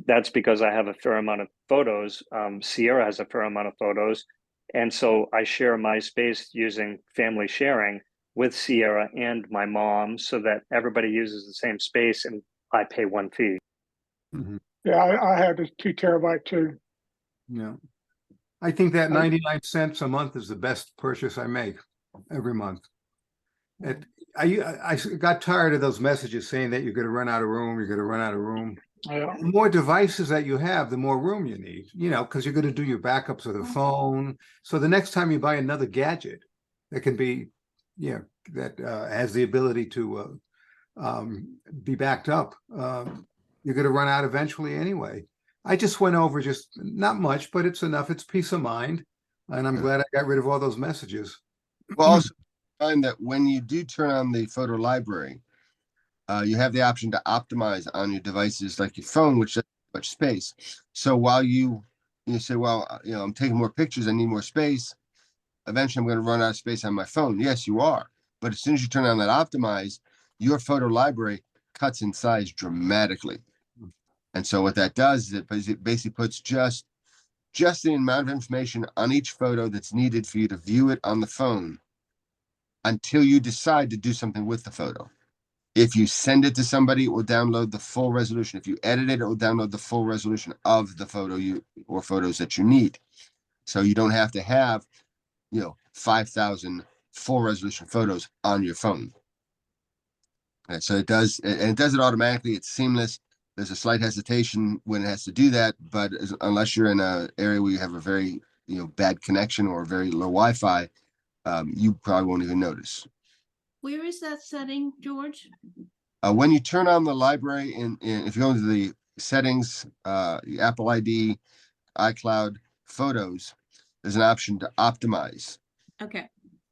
that's because I have a fair amount of photos. Sierra has a fair amount of photos, and so I share my space using family sharing with Sierra and my mom, so that everybody uses the same space, and I pay one fee. Mhm. Yeah, I have the 2 terabyte too. Yeah. I think that 99 cents a month is the best purchase I make every month. I got tired of those messages saying that you're going to run out of room, you're going to run out of room. Yeah. The more devices that you have, the more room you need, because you're going to do your backups of the phone. So the next time you buy another gadget that can be, that has the ability to be backed up, you're going to run out eventually anyway. I just went over just not much, but it's enough. It's peace of mind. And I'm glad I got rid of all those messages. Well, also find that when you do turn on the photo library, you have the option to optimize on your devices like your phone, which doesn't have much space. So while you say, well, I'm taking more pictures, I need more space. Eventually, I'm going to run out of space on my phone. Yes, you are. But as soon as you turn on that optimize, your photo library cuts in size dramatically. And so what that does is it basically puts just the amount of information on each photo that's needed for you to view it on the phone until you decide to do something with the photo. If you send it to somebody, it will download the full resolution. If you edit it, it will download the full resolution of the photo or photos that you need. So you don't have to have, 5,000 full resolution photos on your phone. And so it does it automatically. It's seamless. There's a slight hesitation when it has to do that, but unless you're in an area where you have a very, bad connection or very low Wi-Fi, you probably won't even notice. Where is that setting, George? When you turn on the library, if you go into the settings, Apple ID, iCloud, Photos, there's an option to optimize. Okay.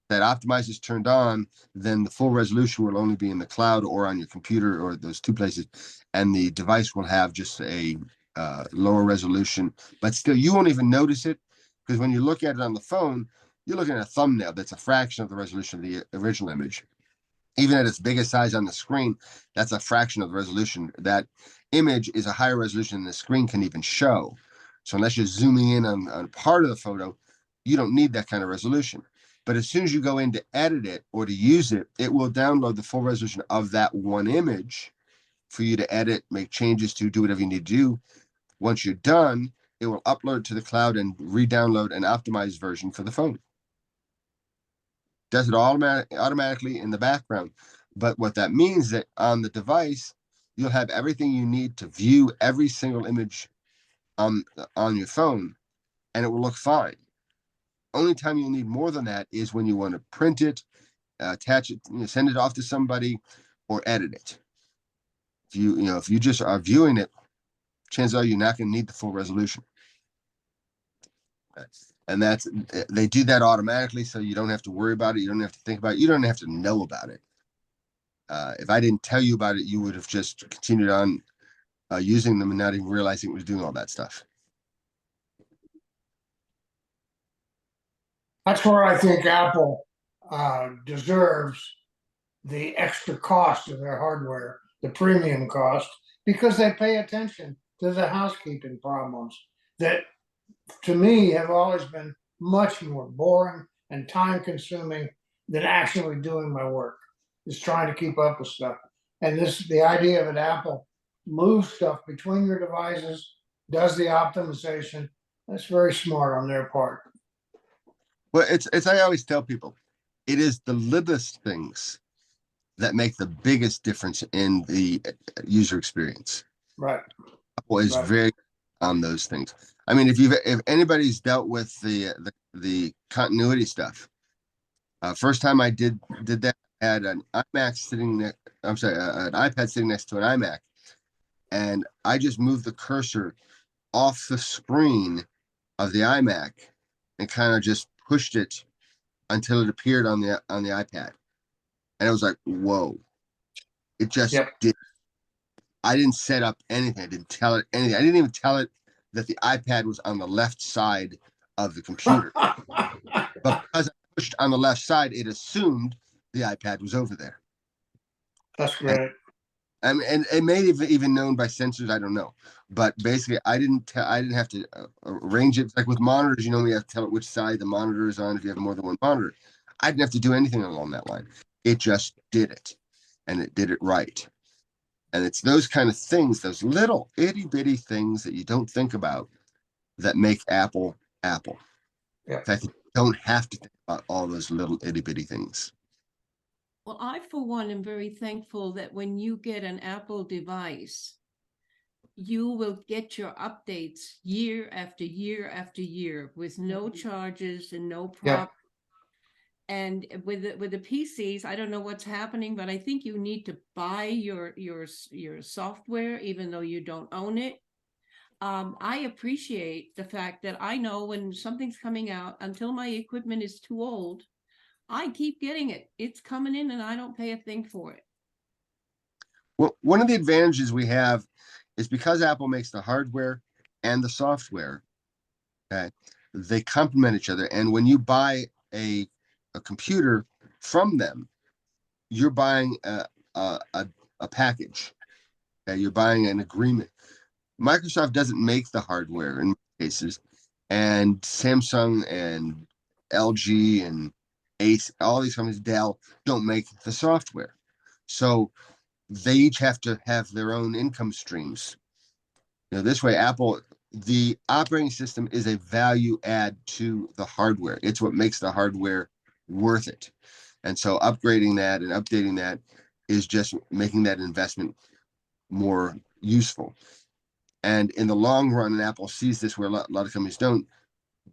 that optimize is turned on, then the full resolution will only be in the cloud or on your computer or those two places, and the device will have just a lower resolution, but still you won't even notice it, because when you look at it on the phone, you're looking at a thumbnail that's a fraction of the resolution of the original image. Even at its biggest size on the screen, that's a fraction of the resolution. That image is a higher resolution than the screen can even show. So unless you're zooming in on part of the photo, you don't need that kind of resolution. But as soon as you go in to edit it or to use it, it will download the full resolution of that one image for you to edit, make changes to, do whatever you need to do. Once you're done, it will upload to the cloud and re-download an optimized version for the phone. Does it automatically in the background. But what that means is that on the device, you'll have everything you need to view every single image on your phone, and it will look fine. Only time you'll need more than that is when you want to print it, attach it, send it off to somebody, or edit it. If you just are viewing it, chances are you're not going to need the full resolution. And they do that automatically, so you don't have to worry about it. You don't have to think about it. You don't have to know about it. If I didn't tell you about it, you would have just continued on using them and not even realizing it was doing all that stuff. That's where I think Apple deserves the extra cost of their hardware, the premium cost, because they pay attention to the housekeeping problems that, to me, have always been much more boring and time consuming than actually doing my work, is trying to keep up with stuff. And the idea that Apple moves stuff between your devices, does the optimization, that's very smart on their part. Well, it's I always tell people, it is the littlest things that make the biggest difference in the user experience. Right. Apple is Right. very on those things. I mean, if anybody's dealt with the continuity stuff, first time I did that, I had an iMac sitting an iPad sitting next to an iMac, and I just moved the cursor off the screen of the iMac and kind of just pushed it until it appeared on the iPad, and it was like, whoa! It just did. I didn't set up anything. I didn't tell it anything. I didn't even tell it that the iPad was on the left side of the computer. But because I pushed on the left side, it assumed the iPad was over there. That's great. And it may have even known by sensors, I don't know. But basically, I didn't have to arrange it. Like with monitors, we have to tell it which side the monitor is on if you have more than one monitor. I didn't have to do anything along that line. It just did it, and it did it right. And it's those kind of things, those little itty bitty things that you don't think about, that make Apple Apple. Yeah. In fact, you don't have to think about all those little itty bitty things. Well, I, for one, am very thankful that when you get an Apple device, you will get your updates year after year after year with no charges and no problem. And with the PCs, I don't know what's happening, but I think you need to buy your software, even though you don't own it. I appreciate the fact that I know when something's coming out, until my equipment is too old, I keep getting it. It's coming in and I don't pay a thing for it. Well, one of the advantages we have is because Apple makes the hardware and the software, they complement each other. And when you buy a computer from them, you're buying a package. You're buying an agreement. Microsoft doesn't make the hardware in most cases, and Samsung and LG and Ace, all these companies, Dell, don't make the software. So they each have to have their own income streams. This way, Apple, the operating system is a value add to the hardware. It's what makes the hardware worth it. And so upgrading that and updating that is just making that investment more useful. And in the long run, and Apple sees this where a lot of companies don't,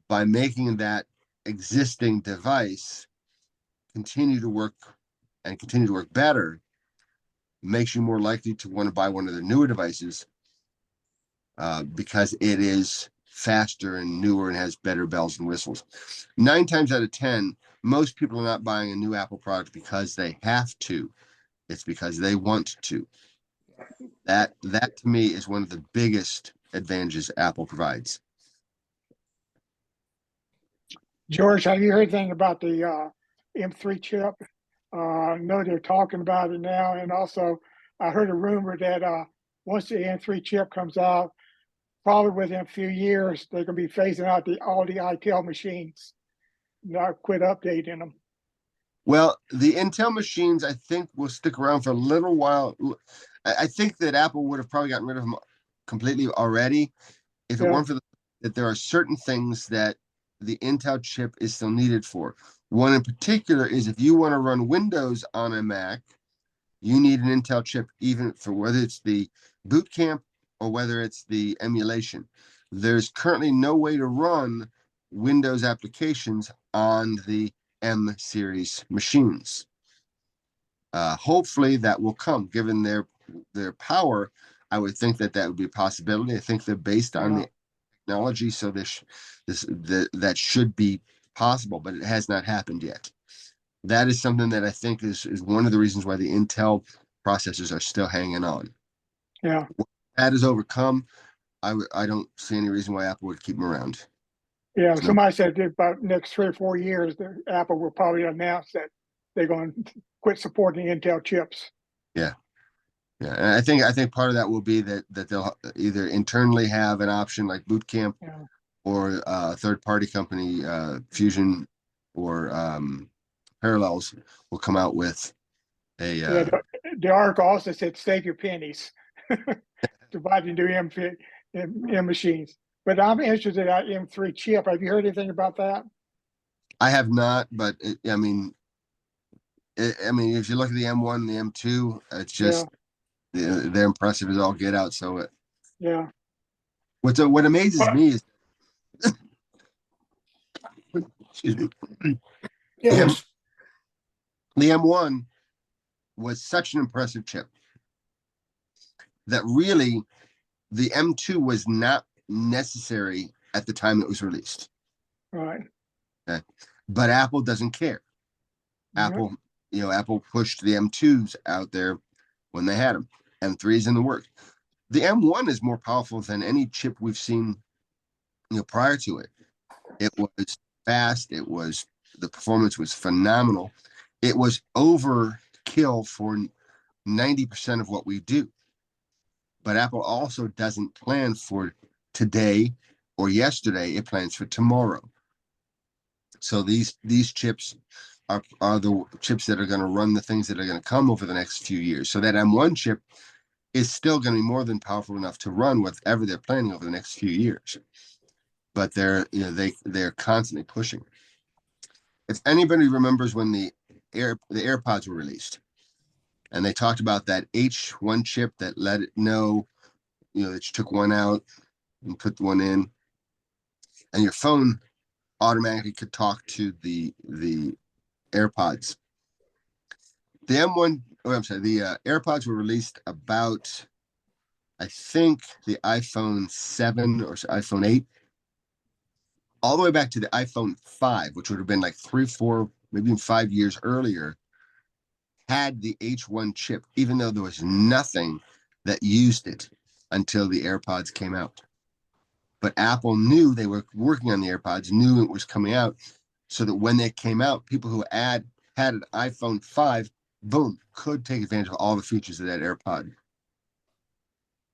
by making that existing device continue to work better, makes you more likely to want to buy one of the newer devices, because it is faster and newer and has better bells and whistles. 9 times out of 10, most people are not buying a new Apple product because they have to. It's because they want to. That to me is one of the biggest advantages Apple provides. George, have you heard anything about the M3 chip? I know they're talking about it now, and also I heard a rumor that once the M3 chip comes out, probably within a few years, they're going to be phasing out all the ITEL machines, not quit updating them. Well, the Intel machines, I think, will stick around for a little while. I think that Apple would have probably gotten rid of them completely already if it Yeah. weren't for that there are certain things that the Intel chip is still needed for. One in particular is if you want to run Windows on a Mac, you need an Intel chip, even for whether it's the boot camp or whether it's the emulation. There's currently no way to run Windows applications on the M series machines. Hopefully that will come, given their power. I would think that would be a possibility. I think they're based on the technology, so that should be possible, but it has not happened yet. That is something that I think is one of the reasons why the Intel processors are still hanging on. Yeah. When that is overcome, I don't see any reason why Apple would keep them around. Yeah, So, somebody said that about next 3 or 4 years, Apple will probably announce that they're going to quit supporting Intel chips. yeah. Yeah, and I think part of that will be that they'll either internally have an option like Boot Camp, Yeah. or a third-party company, Fusion or Parallels, will come out with a. Yeah, the article also said save your pennies to buy the new M machines. But I'm interested in that M3 chip. Have you heard anything about that? I have not, but I mean, if you look at the M1 and the M2, it's just they're impressive as all get out. So Yeah. what amazes me is, excuse me, Yes. the M1 was such an impressive chip that really the M2 was not necessary at the time it was released. Right. Okay. But Apple doesn't care. Apple pushed the M2s out there when they had them. M3's in the works. The M1 is more powerful than any chip we've seen, prior to it. It was fast. The performance was phenomenal. It was overkill for 90% of what we do. But Apple also doesn't plan for today or yesterday. It plans for tomorrow. So these chips are the chips that are going to run the things that are going to come over the next few years. So that M1 chip is still going to be more than powerful enough to run whatever they're planning over the next few years. But they're constantly pushing. If anybody remembers when the AirPods were released, and they talked about that H1 chip that let it know, that you took one out and put one in, and your phone automatically could talk to the AirPods. The AirPods were released about, I think, the iPhone 7 or iPhone 8, all the way back to the iPhone 5, which would have been like 3, 4, maybe even 5 years earlier, had the H1 chip, even though there was nothing that used it until the AirPods came out. But Apple knew they were working on the AirPods, knew it was coming out, so that when they came out, people who had an iPhone 5, boom, could take advantage of all the features of that AirPod.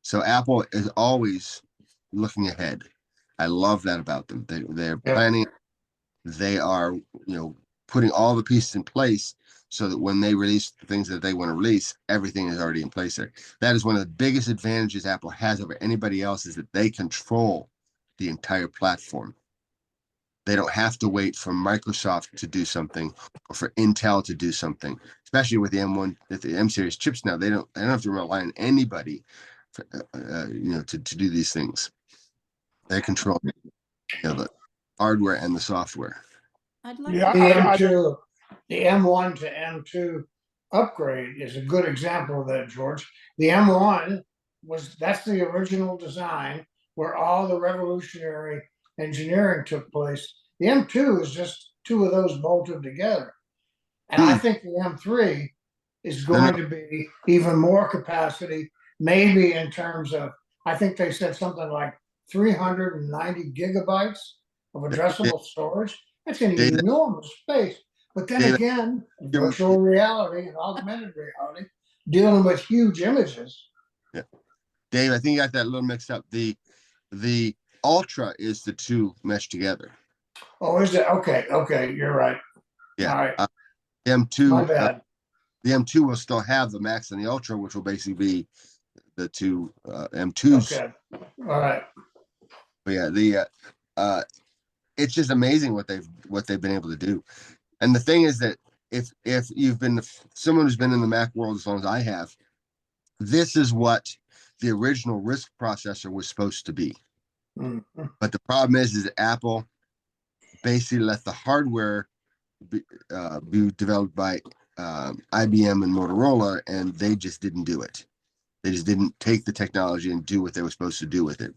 So Apple is always looking ahead. I love that about them. They're planning. They are, putting all the pieces in place so that when they release the things that they want to release, everything is already in place there. That is one of the biggest advantages Apple has over anybody else, is that they control the entire platform. They don't have to wait for Microsoft to do something or for Intel to do something, especially with the M1, the M series chips now. They don't have to rely on anybody for, to do these things. They control the hardware and the software. I'd like Yeah. The M1 to M2 upgrade is a good example of that, George. The M1 that's the original design, where all the revolutionary engineering took place. The M2 is just two of those bolted together. And I think the M3 is going to be even more capacity, maybe in terms of, I think they said something like 390 gigabytes of addressable storage. That's an David, enormous space. But then David, again, virtual reality and augmented reality, dealing with huge images. yeah. Dave, I think you got that a little mixed up. The Ultra is the two meshed together. Oh, is it? Okay, okay, you're right. Yeah. All right. The M2, My bad. the M2 will still have the Max and the Ultra, which will basically be the two M2s. Okay. All right. But yeah, it's just amazing what they've been able to do. And the thing is that if you've been someone who's been in the Mac world as long as I have, this is what the original RISC processor was supposed to be. Mhm. But the problem is that Apple basically let the hardware be developed by IBM and Motorola, and they just didn't do it. They just didn't take the technology and do what they were supposed to do with it.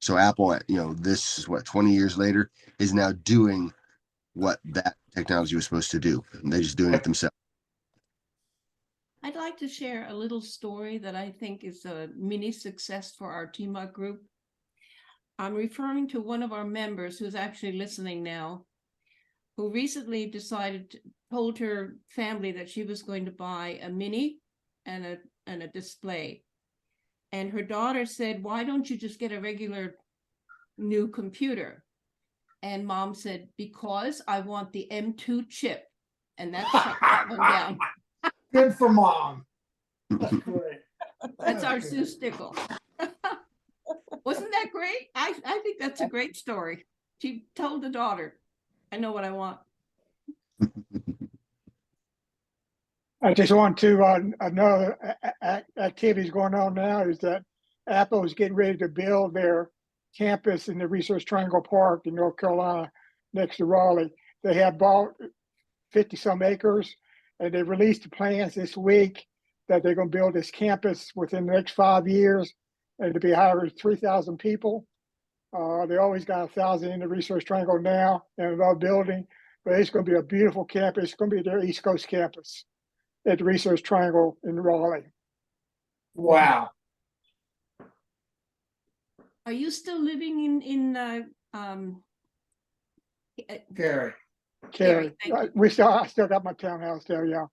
So Apple, this is what 20 years later is now doing what that technology was supposed to do. And they're just doing it themselves. I'd like to share a little story that I think is a mini success for our TMOC group. I'm referring to one of our members who's actually listening now, who recently told her family that she was going to buy a mini and a display. And her daughter said, "Why don't you just get a regular new computer?" And mom said, "Because I want the M2 chip." And that shut that one down. Good for mom. That's great. That's our Sue Stickle. Wasn't that great? I think that's a great story. She told the daughter, "I know what I want." I just want to another activities going on now is that Apple is getting ready to build their campus in the Research Triangle Park in North Carolina, next to Raleigh. They have bought 50 some acres, and they released the plans this week that they're going to build this campus within the next 5 years, and to be hiring 3,000 people. They always got 1,000 in the Research Triangle now and another building, but it's going to be a beautiful campus. It's going to be their East Coast campus at the Research Triangle in Raleigh. Wow. Are you still living in Gary. Carrie, thank you. I still got my townhouse there, yeah.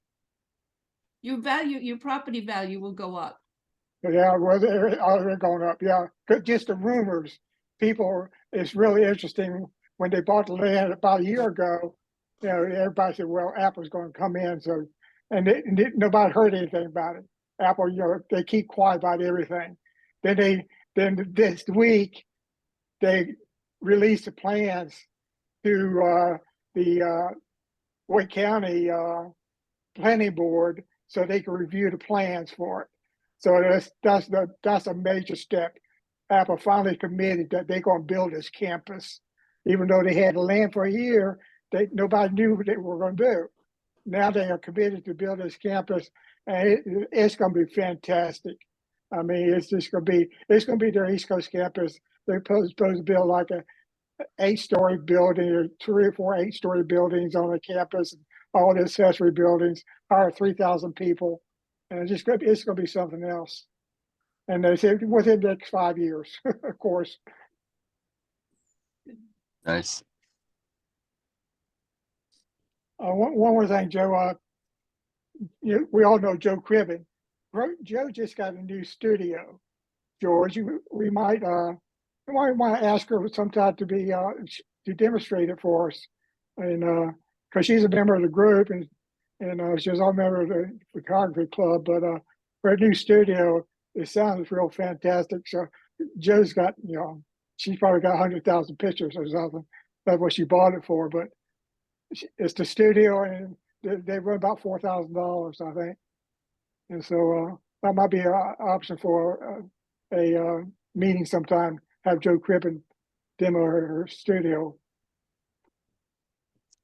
Your property value will go up. Yeah, well, they're going up, yeah. Just the rumors, it's really interesting. When they bought the land about a year ago, everybody said, well, Apple's going to come in. So, and nobody heard anything about it. Apple, they keep quiet about everything. Then this week, they released the plans to the Wake County Planning Board so they can review the plans for it. So that's a major step. Apple finally committed that they're going to build this campus, even though they had the land for a year. Nobody knew what they were going to do. Now they are committed to build this campus, and it's going to be fantastic. I mean, it's going to be their East Coast campus. They're supposed to build like a 8-story building, or 3 or 4 8-story buildings on the campus, and all the accessory buildings, hire 3,000 people, and it's going to be something else. And they said within the next 5 years, of course. Nice. One more thing, Joe. We all know Joe Cribbin. Joe just got a new studio. George, we might want to ask her sometime to demonstrate it for us, and because she's a member of the group, and she's a member of the photography club. But her new studio, it sounds real fantastic. So Joe's got, she's probably got 100,000 pictures or something. That's what she bought it for. But it's the studio, and they run about $4,000, I think. And so that might be an option for a meeting sometime. Have Joe Cribbin demo her studio.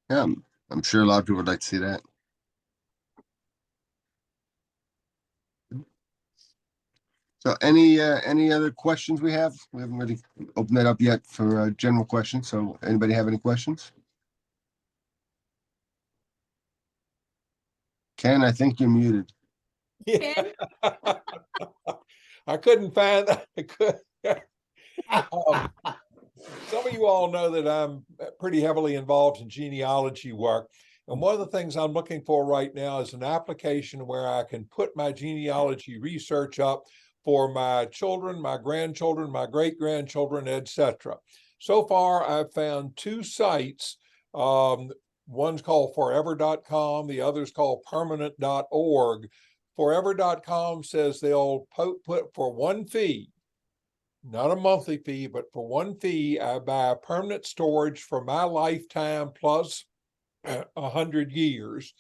Yeah, I'm sure a lot of people would like to see that. So any other questions we have? We haven't really opened that up yet for general questions. So anybody have any questions? Ken, I think you're muted. Yeah. I couldn't find that. I could. Some of you all know that I'm pretty heavily involved in genealogy work. And one of the things I'm looking for right now is an application where I can put my genealogy research up for my children, my grandchildren, my great-grandchildren, etc. So far, I've found 2 sites. One's called forever.com, the other's called permanent.org. Forever.com says they'll put for one fee, not a monthly fee, but for one fee, I buy permanent storage for my lifetime plus 100 years.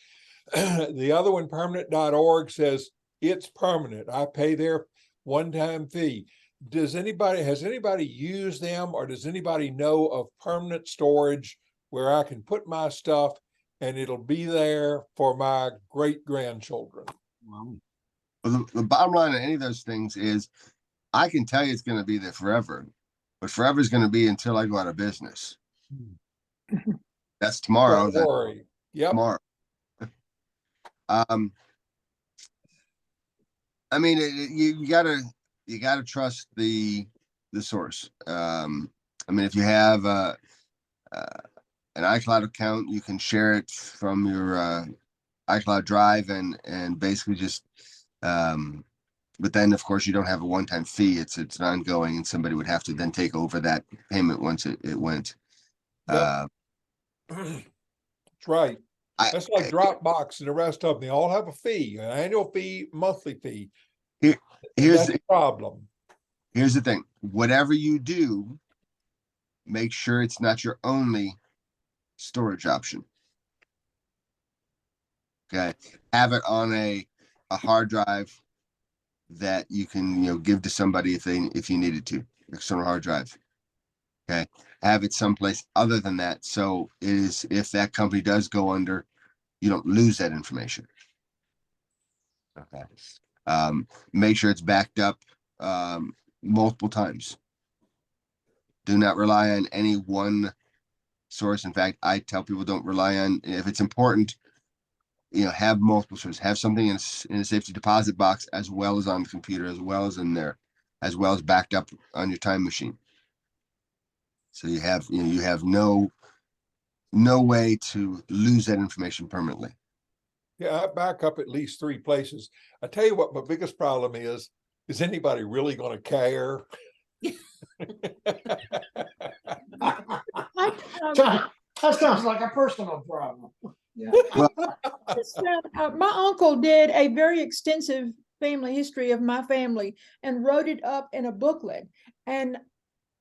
The other one, permanent.org, says it's permanent. I pay their one-time fee. Has anybody used them, or does anybody know of permanent storage where I can put my stuff and it'll be there for my great-grandchildren? Well, the bottom line of any of those things is I can tell you it's going to be there forever, but forever is going to be until I go out of business. That's tomorrow. Don't worry. Yep. Tomorrow. I mean, you gotta trust the source. I mean, if you have an iCloud account, you can share it from your iCloud drive and basically just. But then, of course, you don't have a one-time fee. It's an ongoing, and somebody would have to then take over that payment once it went. Yep. That's right. That's like Dropbox and the rest of them. They all have a fee, an annual fee, monthly fee. Here's the problem. Here's the thing. Whatever you do, make sure it's not your only storage option. Okay. Have it on a hard drive that you can give to somebody if you needed to, external hard drive. Okay. Have it someplace other than that. So if that company does go under, you don't lose that information. Okay. Make sure it's backed up multiple times. Do not rely on any one source. In fact, I tell people don't rely on, if it's important, have multiple sources, have something in a safety deposit box, as well as on the computer, as well as in there, as well as backed up on your time machine. So you have no way to lose that information permanently. Yeah, I back up at least 3 places. I tell you what, my biggest problem is anybody really going to care? That sounds like a personal problem. Yeah. My uncle did a very extensive family history of my family and wrote it up in a booklet. And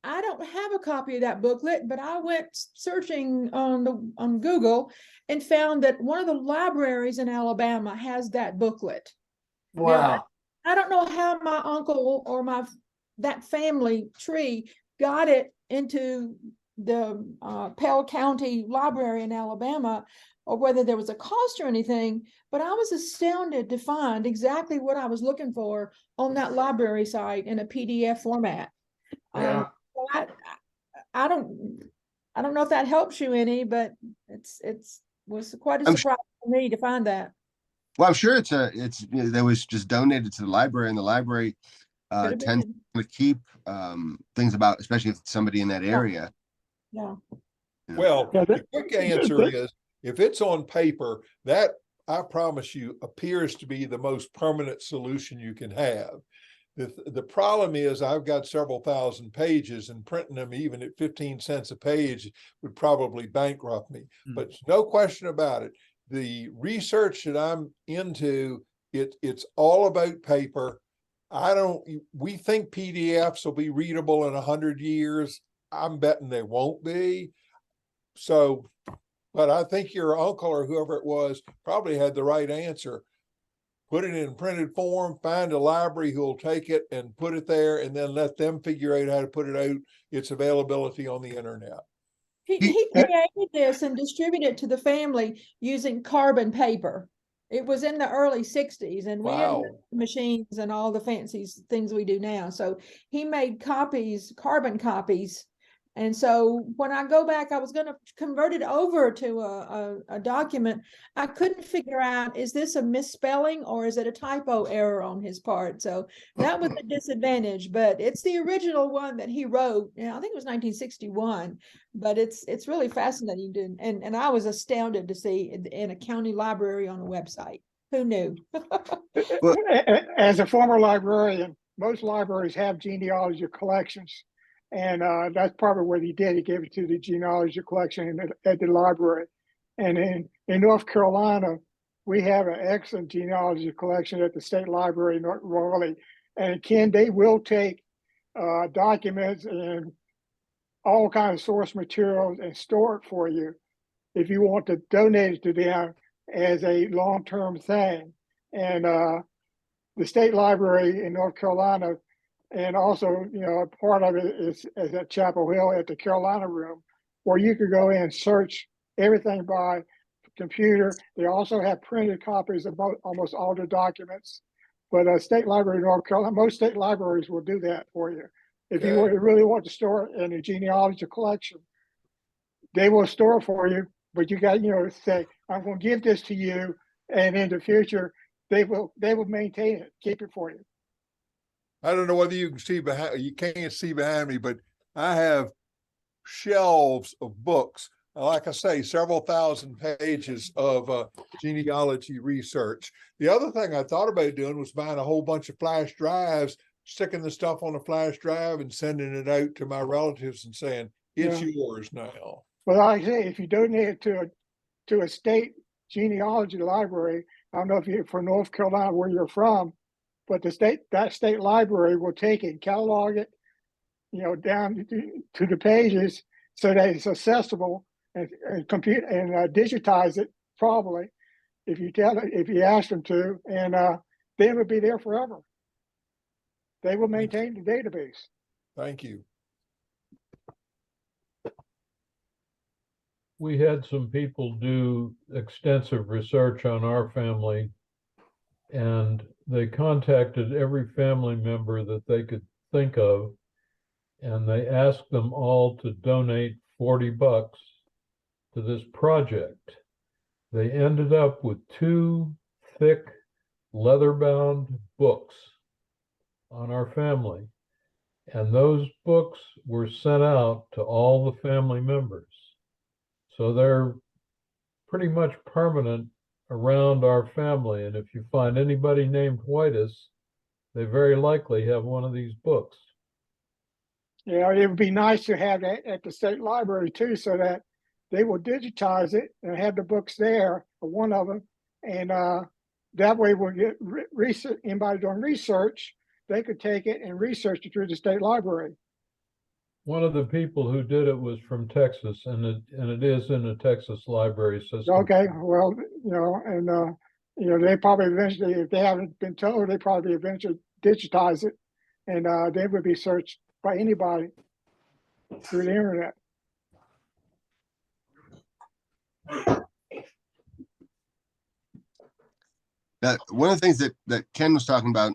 I don't have a copy of that booklet, but I went searching on Google and found that one of the libraries in Alabama has that booklet. Wow. Now, I don't know how my uncle or that family tree got it into the Pell County Library in Alabama, or whether there was a cost or anything, but I was astounded to find exactly what I was looking for on that library site in a PDF format. Yeah. I don't know if that helps you any, but it was quite a surprise for me to find that. Well, I'm sure that was just donated to the library, and the library tends to keep things about, especially if it's somebody in that area. Yeah. Well, the quick answer is, if it's on paper, that, I promise you, appears to be the most permanent solution you can have. The problem is I've got several thousand pages, and printing them even at 15 cents a page would probably bankrupt me. But no question about it. The research that I'm into, it's all about paper. We think PDFs will be readable in 100 years. I'm betting they won't be. So, but I think your uncle or whoever it was probably had the right answer. Put it in printed form, find a library who will take it and put it there, and then let them figure out how to put it out, its availability on the internet. He created this and distributed it to the family using carbon paper. It was in the early 60s, and we didn't Wow. have machines and all the fancy things we do now. So he made copies, carbon copies. And so when I go back, I was going to convert it over to a document. I couldn't figure out, is this a misspelling or is it a typo error on his part? So that was a disadvantage, but it's the original one that he wrote. I think it was 1961, but it's really fascinating. And I was astounded to see in a county library on a website. Who knew? Well- As a former librarian, most libraries have genealogy collections. And that's probably what he did. He gave it to the genealogy collection at the library. And in North Carolina, we have an excellent genealogy collection at the State Library in Raleigh. And Ken, they will take documents and all kinds of source materials and store it for you if you want to donate it to them as a long-term thing. And the State Library in North Carolina, and also, part of it is at Chapel Hill at the Carolina Room, where you could go in and search everything by computer. They also have printed copies of almost all the documents. But State Library in North Carolina, most state libraries will do that for you. If you really want to store it in a genealogy collection, they will store it for you. But you got, to say, I'm going to give this to you, and in the future, they will maintain it, keep it for you. I don't know whether you can see behind, you can't see behind me, but I have shelves of books. Like I say, several thousand pages of genealogy research. The other thing I thought about doing was buying a whole bunch of flash drives, sticking the stuff on a flash drive and sending it out to my relatives and saying, it's yours now. Well, like I say, if you donate it to a state genealogy library, I don't know if you're from North Carolina, where you're from, but that state library will take it, catalog it, down to the pages so that it's accessible and compute and digitize it probably if you ask them to, and they will be there forever. They will maintain the database. Thank you. We had some people do extensive research on our family, and they contacted every family member that they could think of, and they asked them all to donate $40 to this project. They ended up with 2 thick leather-bound books on our family, and those books were sent out to all the family members. So they're pretty much permanent around our family. And if you find anybody named Whitus, they very likely have one of these books. Yeah, it would be nice to have that at the state library too, so that they will digitize it and have the books there, one of them. And that way we'll get research, anybody doing research, they could take it and research it through the state library. One of the people who did it was from Texas, and it is in the Texas library system. Okay, well, they probably eventually, if they haven't been told, they probably eventually digitize it, and they would be searched by anybody through the internet. One of the things that Ken was talking about,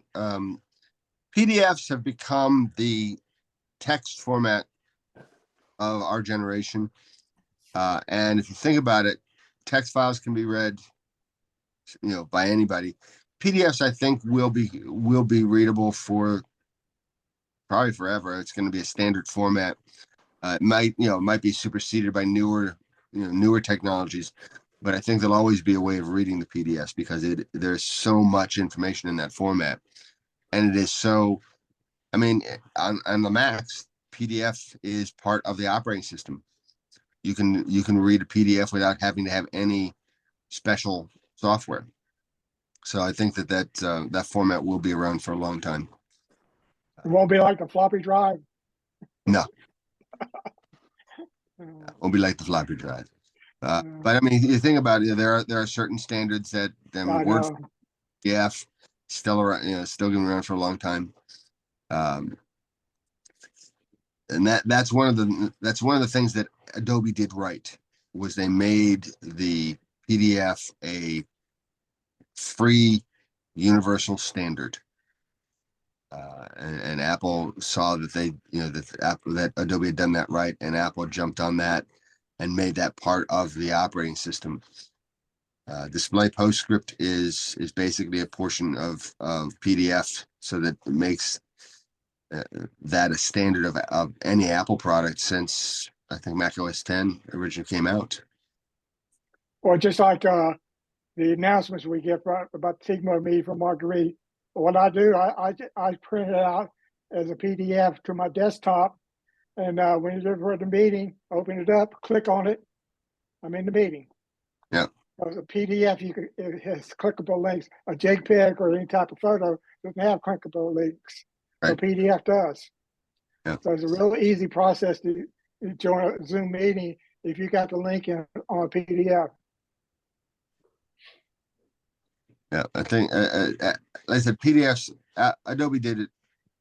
PDFs have become the text format of our generation. And if you think about it, text files can be read, by anybody. PDFs, I think, will be readable for probably forever. It's going to be a standard format. It might be superseded by newer technologies, but I think there'll always be a way of reading the PDFs because there's so much information in that format, and it is so. I mean, on the Macs, PDF is part of the operating system. You can read a PDF without having to have any special software. So I think that format will be around for a long time. It won't be like the floppy drive. No. Won't be like the floppy drive. But I mean, you think about it, there are certain standards that Word PDF still around, still going around for a long time. And that's one of the things that Adobe did right, was they made the PDF a free universal standard. And Apple saw that they, that Adobe had done that right, and Apple jumped on that and made that part of the operating system. Display PostScript is basically a portion of PDF, so that it makes that a standard of any Apple product since I think Mac OS 10 originally came out. Or just like the announcements we get about the Sigma meeting from Marguerite. What I do, I print it out as a PDF to my desktop, and when you're for the meeting, open it up, click on it. I'm in the meeting. Yeah. As a PDF, it has clickable links. A JPEG or any type of photo doesn't have clickable links. Right. So PDF does. Yeah. So it's a real easy process to join a Zoom meeting if you got the link on a PDF. Yeah, I think, like I said, PDFs, Adobe did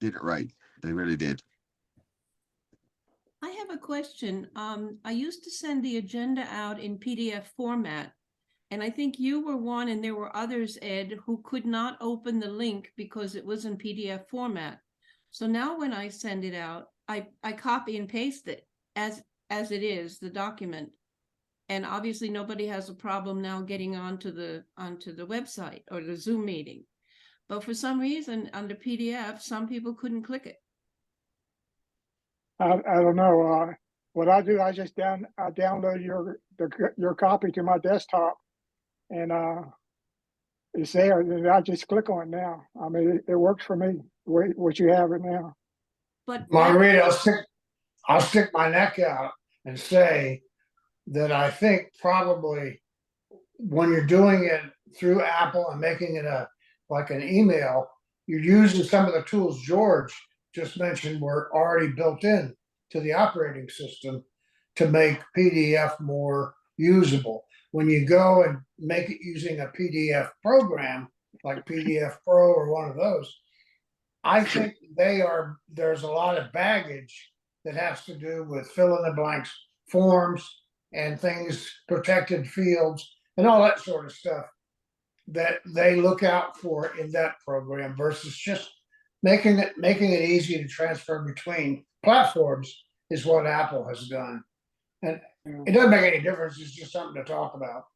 it right. They really did. I have a question. I used to send the agenda out in PDF format, and I think you were one and there were others, Ed, who could not open the link because it was in PDF format. So now when I send it out, I copy and paste it as it is, the document. And obviously nobody has a problem now getting onto the website or the Zoom meeting. But for some reason, under PDF, some people couldn't click it. I don't know. What I do, I just download your copy to my desktop, and it's there. And I just click on it now. I mean, it works for me. What you have it now. But Marguerite, I'll stick my neck out and say that I think probably when you're doing it through Apple and making it like an email, you're using some of the tools George just mentioned were already built in to the operating system to make PDF more usable. When you go and make it using a PDF program like PDF Pro or one of those, I think there's a lot of baggage that has to do with fill in the blanks forms and things, protected fields, and all that sort of stuff that they look out for in that program versus just making it easy to transfer between platforms is what Apple has done. And it doesn't make any difference, it's just something to talk about.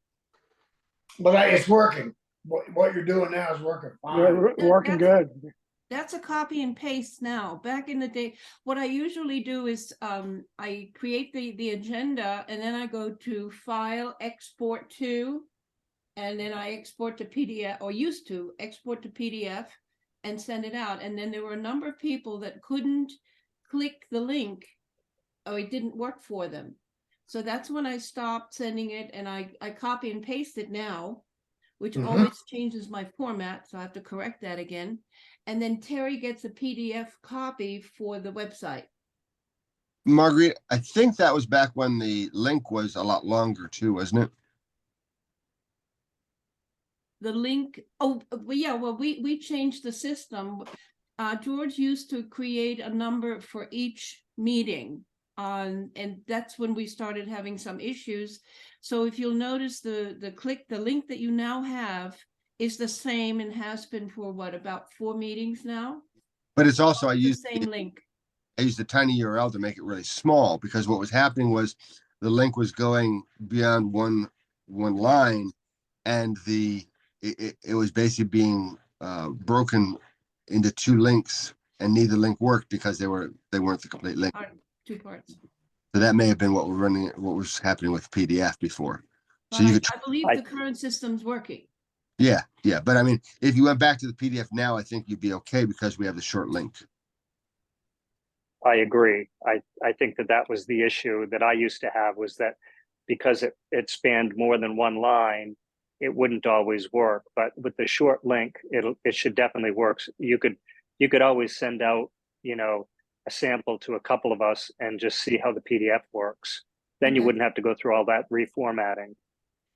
But it's working. What you're doing now is working fine. Yeah, working good. That's a copy and paste now. Back in the day, what I usually do is I create the agenda, and then I go to File, Export to, and then I export to PDF, or used to export to PDF and send it out. And then there were a number of people that couldn't click the link, or it didn't work for them. So that's when I stopped sending it, and I copy and paste it now, which always changes my format, so I have to correct that again. And then Terry gets a PDF copy for the website. Marguerite, I think that was back when the link was a lot longer too, wasn't it? The link, well, yeah, well, we changed the system. George used to create a number for each meeting. And that's when we started having some issues. So if you'll notice the link that you now have is the same and has been for what, about 4 meetings now? But it's also, I The used same link. I used a tiny URL to make it really small, because what was happening was the link was going beyond one line, and it was basically being broken into 2 links, and neither link worked because they weren't the complete link. 2 parts. So that may have been what was happening with PDF before. But So you could, I believe the current system's working. yeah. But I mean, if you went back to the PDF now, I think you'd be okay because we have the short link. I agree. I think that was the issue that I used to have, was that because it spanned more than one line, it wouldn't always work. But with the short link, it should definitely work. You could always send out, a sample to a couple of us and just see how the PDF works. Then you wouldn't have to go through all that reformatting.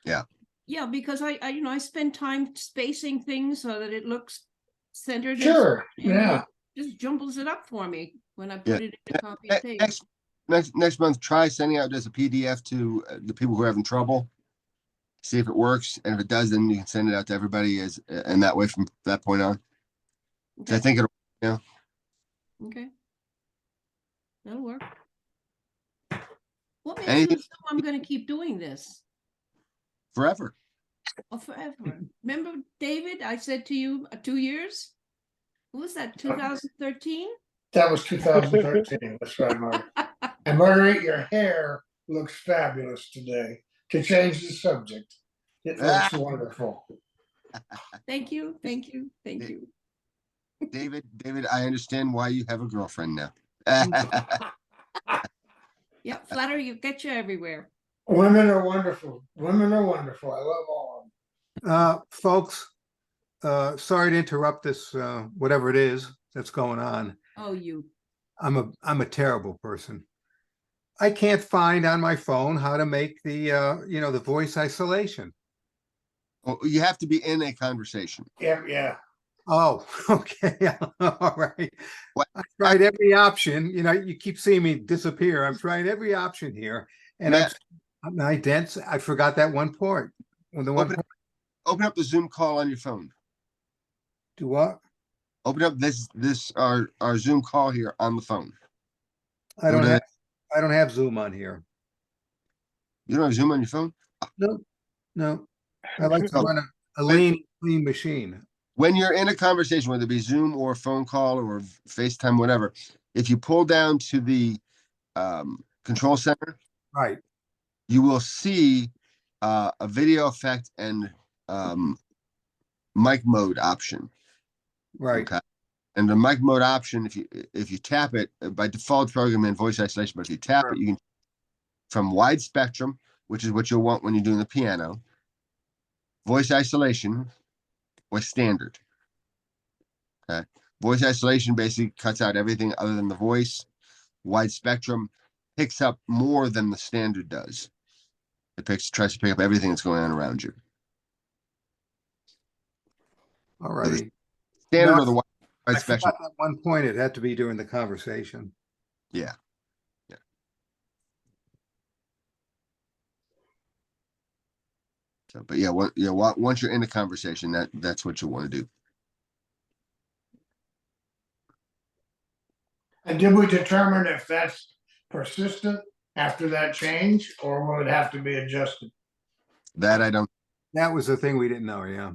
Yeah, because I spend time spacing things so that it looks centered. Sure, and yeah. it just jumbles it up for me when I Yeah. put it in a copy and paste. Next month, try sending out as a PDF to the people who are having trouble. see if it works, and if it does, then you can send it out to everybody and that way from that point on. So I think it'll, Okay. That'll work. What makes Anything- you so I'm gonna keep doing this? forever. Oh, forever. Remember, David, I said to you 2 years? What was that, 2013? That was 2013. That's right, Margaret. And Marguerite, your hair looks fabulous today. To change the subject, it looks wonderful. Thank you, thank you, thank you. David, I understand why you have a girlfriend now. Yeah, flattery, you get you everywhere. Women are wonderful. Women are wonderful. I love all of them. Folks, sorry to interrupt this, whatever it is that's going on. Oh, you. I'm a terrible person. I can't find on my phone how to make the, the voice isolation. Oh, you have to be in a conversation. Yeah. Oh, okay. All right. What? I tried every option. You keep seeing me disappear. I'm trying every option here, and Matt, I dense. I forgot that one part. When the one open, part, open up the Zoom call on your phone. do what? Open up our Zoom call here on the phone. I don't have Zoom on here. You don't have Zoom on your phone? No. I like to Oh. run a lean machine. When you're in a conversation, whether it be Zoom or a phone call or FaceTime, whatever, if you pull down to the control center, Right. you will see a video effect and mic mode option. Right. Okay. And the mic mode option, if you tap it, by default program in voice isolation, but if you tap it, you can from wide spectrum, which is what you'll want when you're doing the piano, voice isolation, or standard. Okay. Voice isolation basically cuts out everything other than the voice. Wide spectrum picks up more than the standard does. It tries to pick up everything that's going on around you. All righty. Standard No, or the wide I spectrum. forgot at one point it had to be during the conversation. Yeah. So, but yeah, once you're in the conversation, that's what you want to do. And did we determine if that's persistent after that change, or will it have to be adjusted? That I don't. That was the thing we didn't know. Yeah.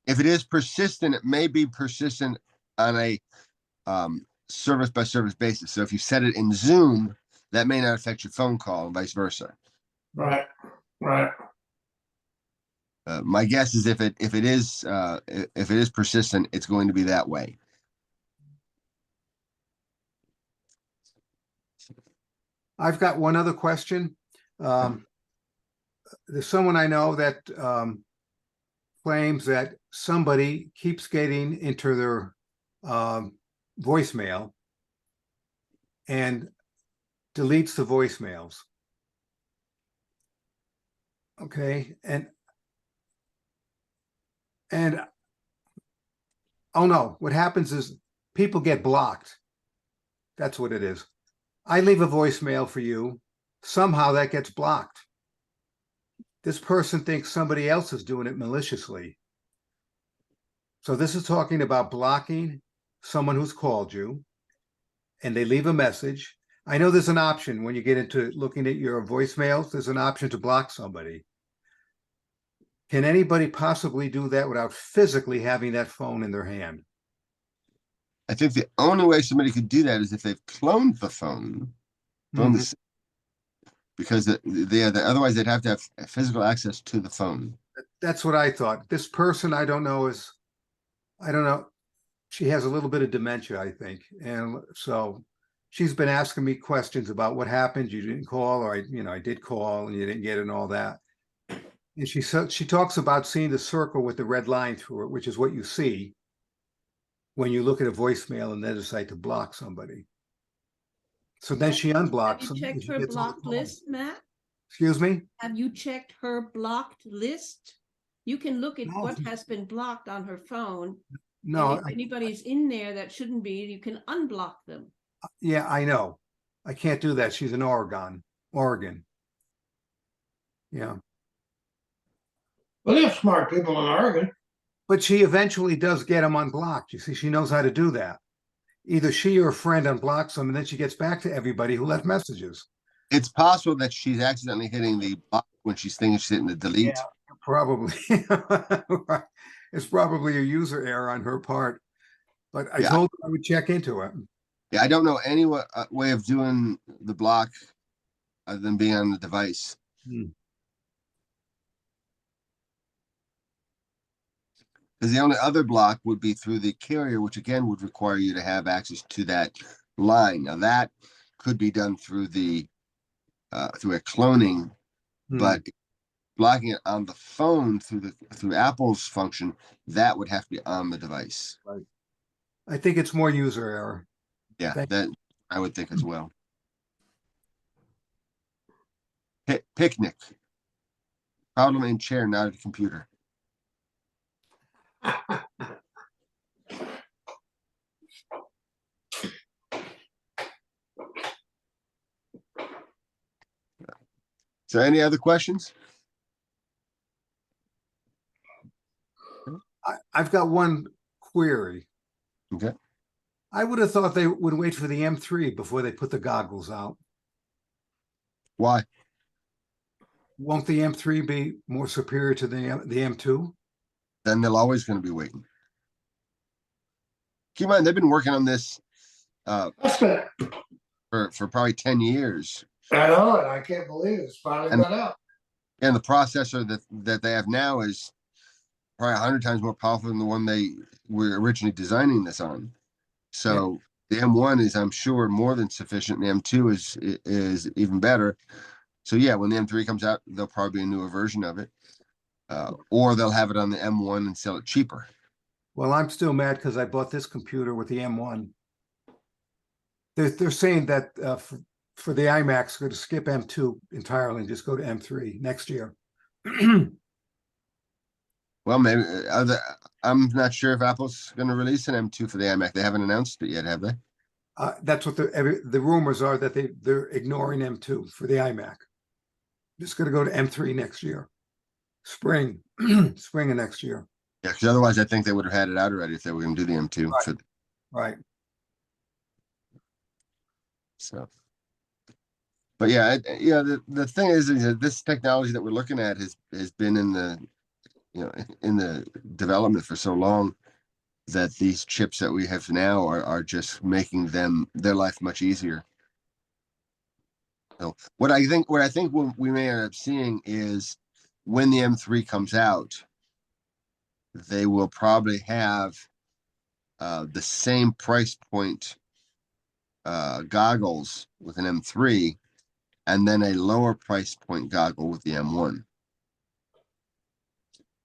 If it is persistent, it may be persistent on a service by service basis. So if you set it in Zoom, that may not affect your phone call and vice versa. Right. My guess is if it is persistent, it's going to be that way. I've got one other question. There's someone I know that claims that somebody keeps getting into their voicemail and deletes the voicemails. Okay, and oh no, what happens is people get blocked. That's what it is. I leave a voicemail for you. Somehow that gets blocked. This person thinks somebody else is doing it maliciously. So this is talking about blocking someone who's called you and they leave a message. I know there's an option when you get into looking at your voicemails, there's an option to block somebody. Can anybody possibly do that without physically having that phone in their hand? I think the only way somebody could do that is if they've cloned the phone, because otherwise they'd have to have physical access to the phone. That's what I thought. This person, I don't know. She has a little bit of dementia, I think. And so she's been asking me questions about what happened. You didn't call, or I did call and you didn't get it and all that. And she talks about seeing the circle with the red line through it, which is what you see when you look at a voicemail and then decide to block somebody. So then she unblocks Have you them. checked her blocked list, Matt? Excuse me? Have you checked her blocked list? You can look at No. what has been blocked on her phone. No. And if anybody's in there that shouldn't be, you can unblock them. Yeah, I know. I can't do that. She's in Oregon. Yeah. Well, they have smart people in Oregon. But she eventually does get them unblocked. You see, she knows how to do that. Either she or a friend unblocks them, and then she gets back to everybody who left messages. It's possible that she's accidentally hitting the block when she's thinking she's hitting the delete. Yeah, probably. It's probably a user error on her part. But I Yeah. told her I would check into it. Yeah, I don't know any way of doing the block other than being on the device. Hmm. Because the only other block would be through the carrier, which again would require you to have access to that line. Now that could be done through the through a cloning, but blocking it on the phone through Apple's function, that would have to be on the device. Right. I think it's more user error. Yeah, that I would think as well. Picnic. Problem in chair, not at computer. So any other questions? I've got one query. Okay. I would have thought they would wait for the M3 before they put the goggles out. Why? Won't the M3 be more superior to the M2? Then they're always going to be waiting. Keep in mind, they've been working on this That's good. for probably 10 years. I know it. I can't believe it's finally got out. And the processor that they have now is probably 100 times more powerful than the one they were originally designing this on. So the M1 is, I'm sure, more than sufficient. The M2 is even better. So yeah, when the M3 comes out, there'll probably be a newer version of it. Or they'll have it on the M1 and sell it cheaper. Well, I'm still mad because I bought this computer with the M1. They're saying that for the iMacs, going to skip M2 entirely and just go to M3 next year. Well, maybe I'm not sure if Apple's going to release an M2 for the iMac. They haven't announced it yet, have they? That's what the rumors are, that they're ignoring M2 for the iMac. Just going to go to M3 next year, spring of next year. Yeah, because otherwise I think they would have had it out already if they were going to do the M2. Right. Right. So, but yeah, the thing is that this technology that we're looking at has been in the development for so long that these chips that we have now are just making their life much easier. So what I think we may end up seeing is when the M3 comes out, they will probably have the same price point goggles with an M3 and then a lower price point goggle with the M1.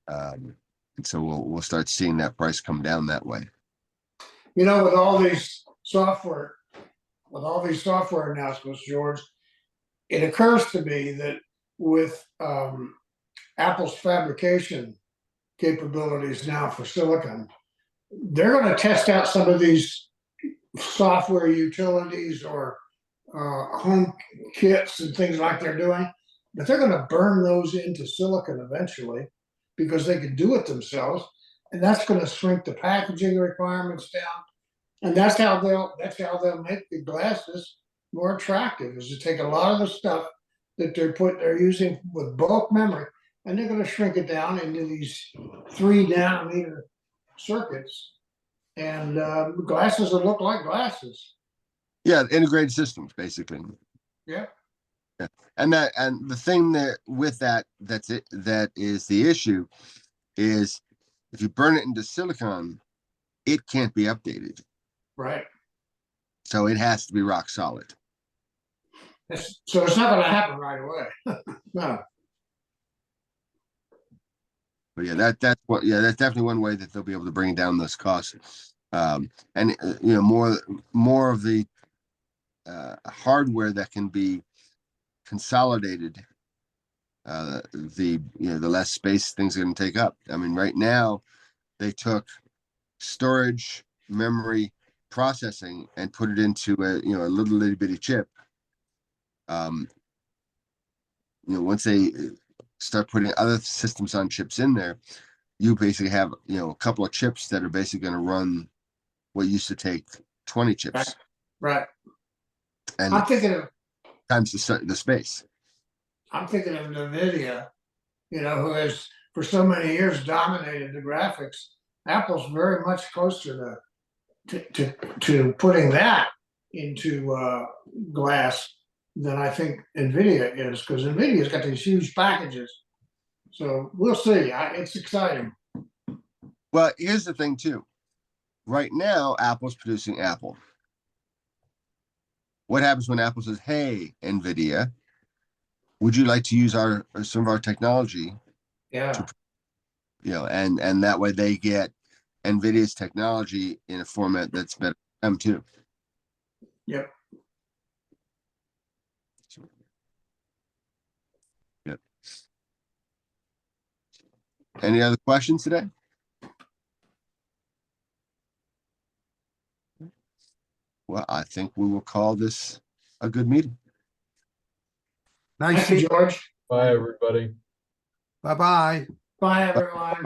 And so we'll start seeing that price come down that way. You know, with all these software announcements, George, it occurs to me that with Apple's fabrication capabilities now for silicon, they're going to test out some of these software utilities or home kits and things like they're doing, but they're going to burn those into silicon eventually because they can do it themselves, and that's going to shrink the packaging requirements down, and that's how they'll make the glasses more attractive. Is to take a lot of the stuff that they're using with bulk memory, and they're going to shrink it down into these 3 nanometer circuits, and glasses will look like glasses. Yeah, integrated systems basically. Yeah. Yeah. And the thing that with that is the issue is if you burn it into silicon, it can't be updated. Right. So it has to be rock solid. So it's not going to happen right away. No. But yeah, that's definitely one way that they'll be able to bring down those costs. And more of the hardware that can be consolidated, the less space things are going to take up. I mean, right now they took storage, memory, processing, and put it into a little itty bitty chip. Once they start putting other systems on chips in there, you basically have, you know, a couple of chips that are basically going to run what used to take 20 chips Right. and I'm thinking of times the space. NVIDIA, you know, who has for so many years dominated the graphics. Apple's very much closer to putting that into glass than I think NVIDIA is, because NVIDIA's got these huge packages. So we'll see. It's exciting. Well, here's the thing too. Right now, Apple's producing Apple. What happens when Apple says, "Hey, NVIDIA, would you like to use some of our technology?" Yeah. You know, and that way they get NVIDIA's technology in a format that's better for them too. Yep. Yep. Any other questions today? Well, I think we will call this a good meeting. Nice Thank you, seeing. George. Bye, everybody. Bye-bye. Bye, everyone.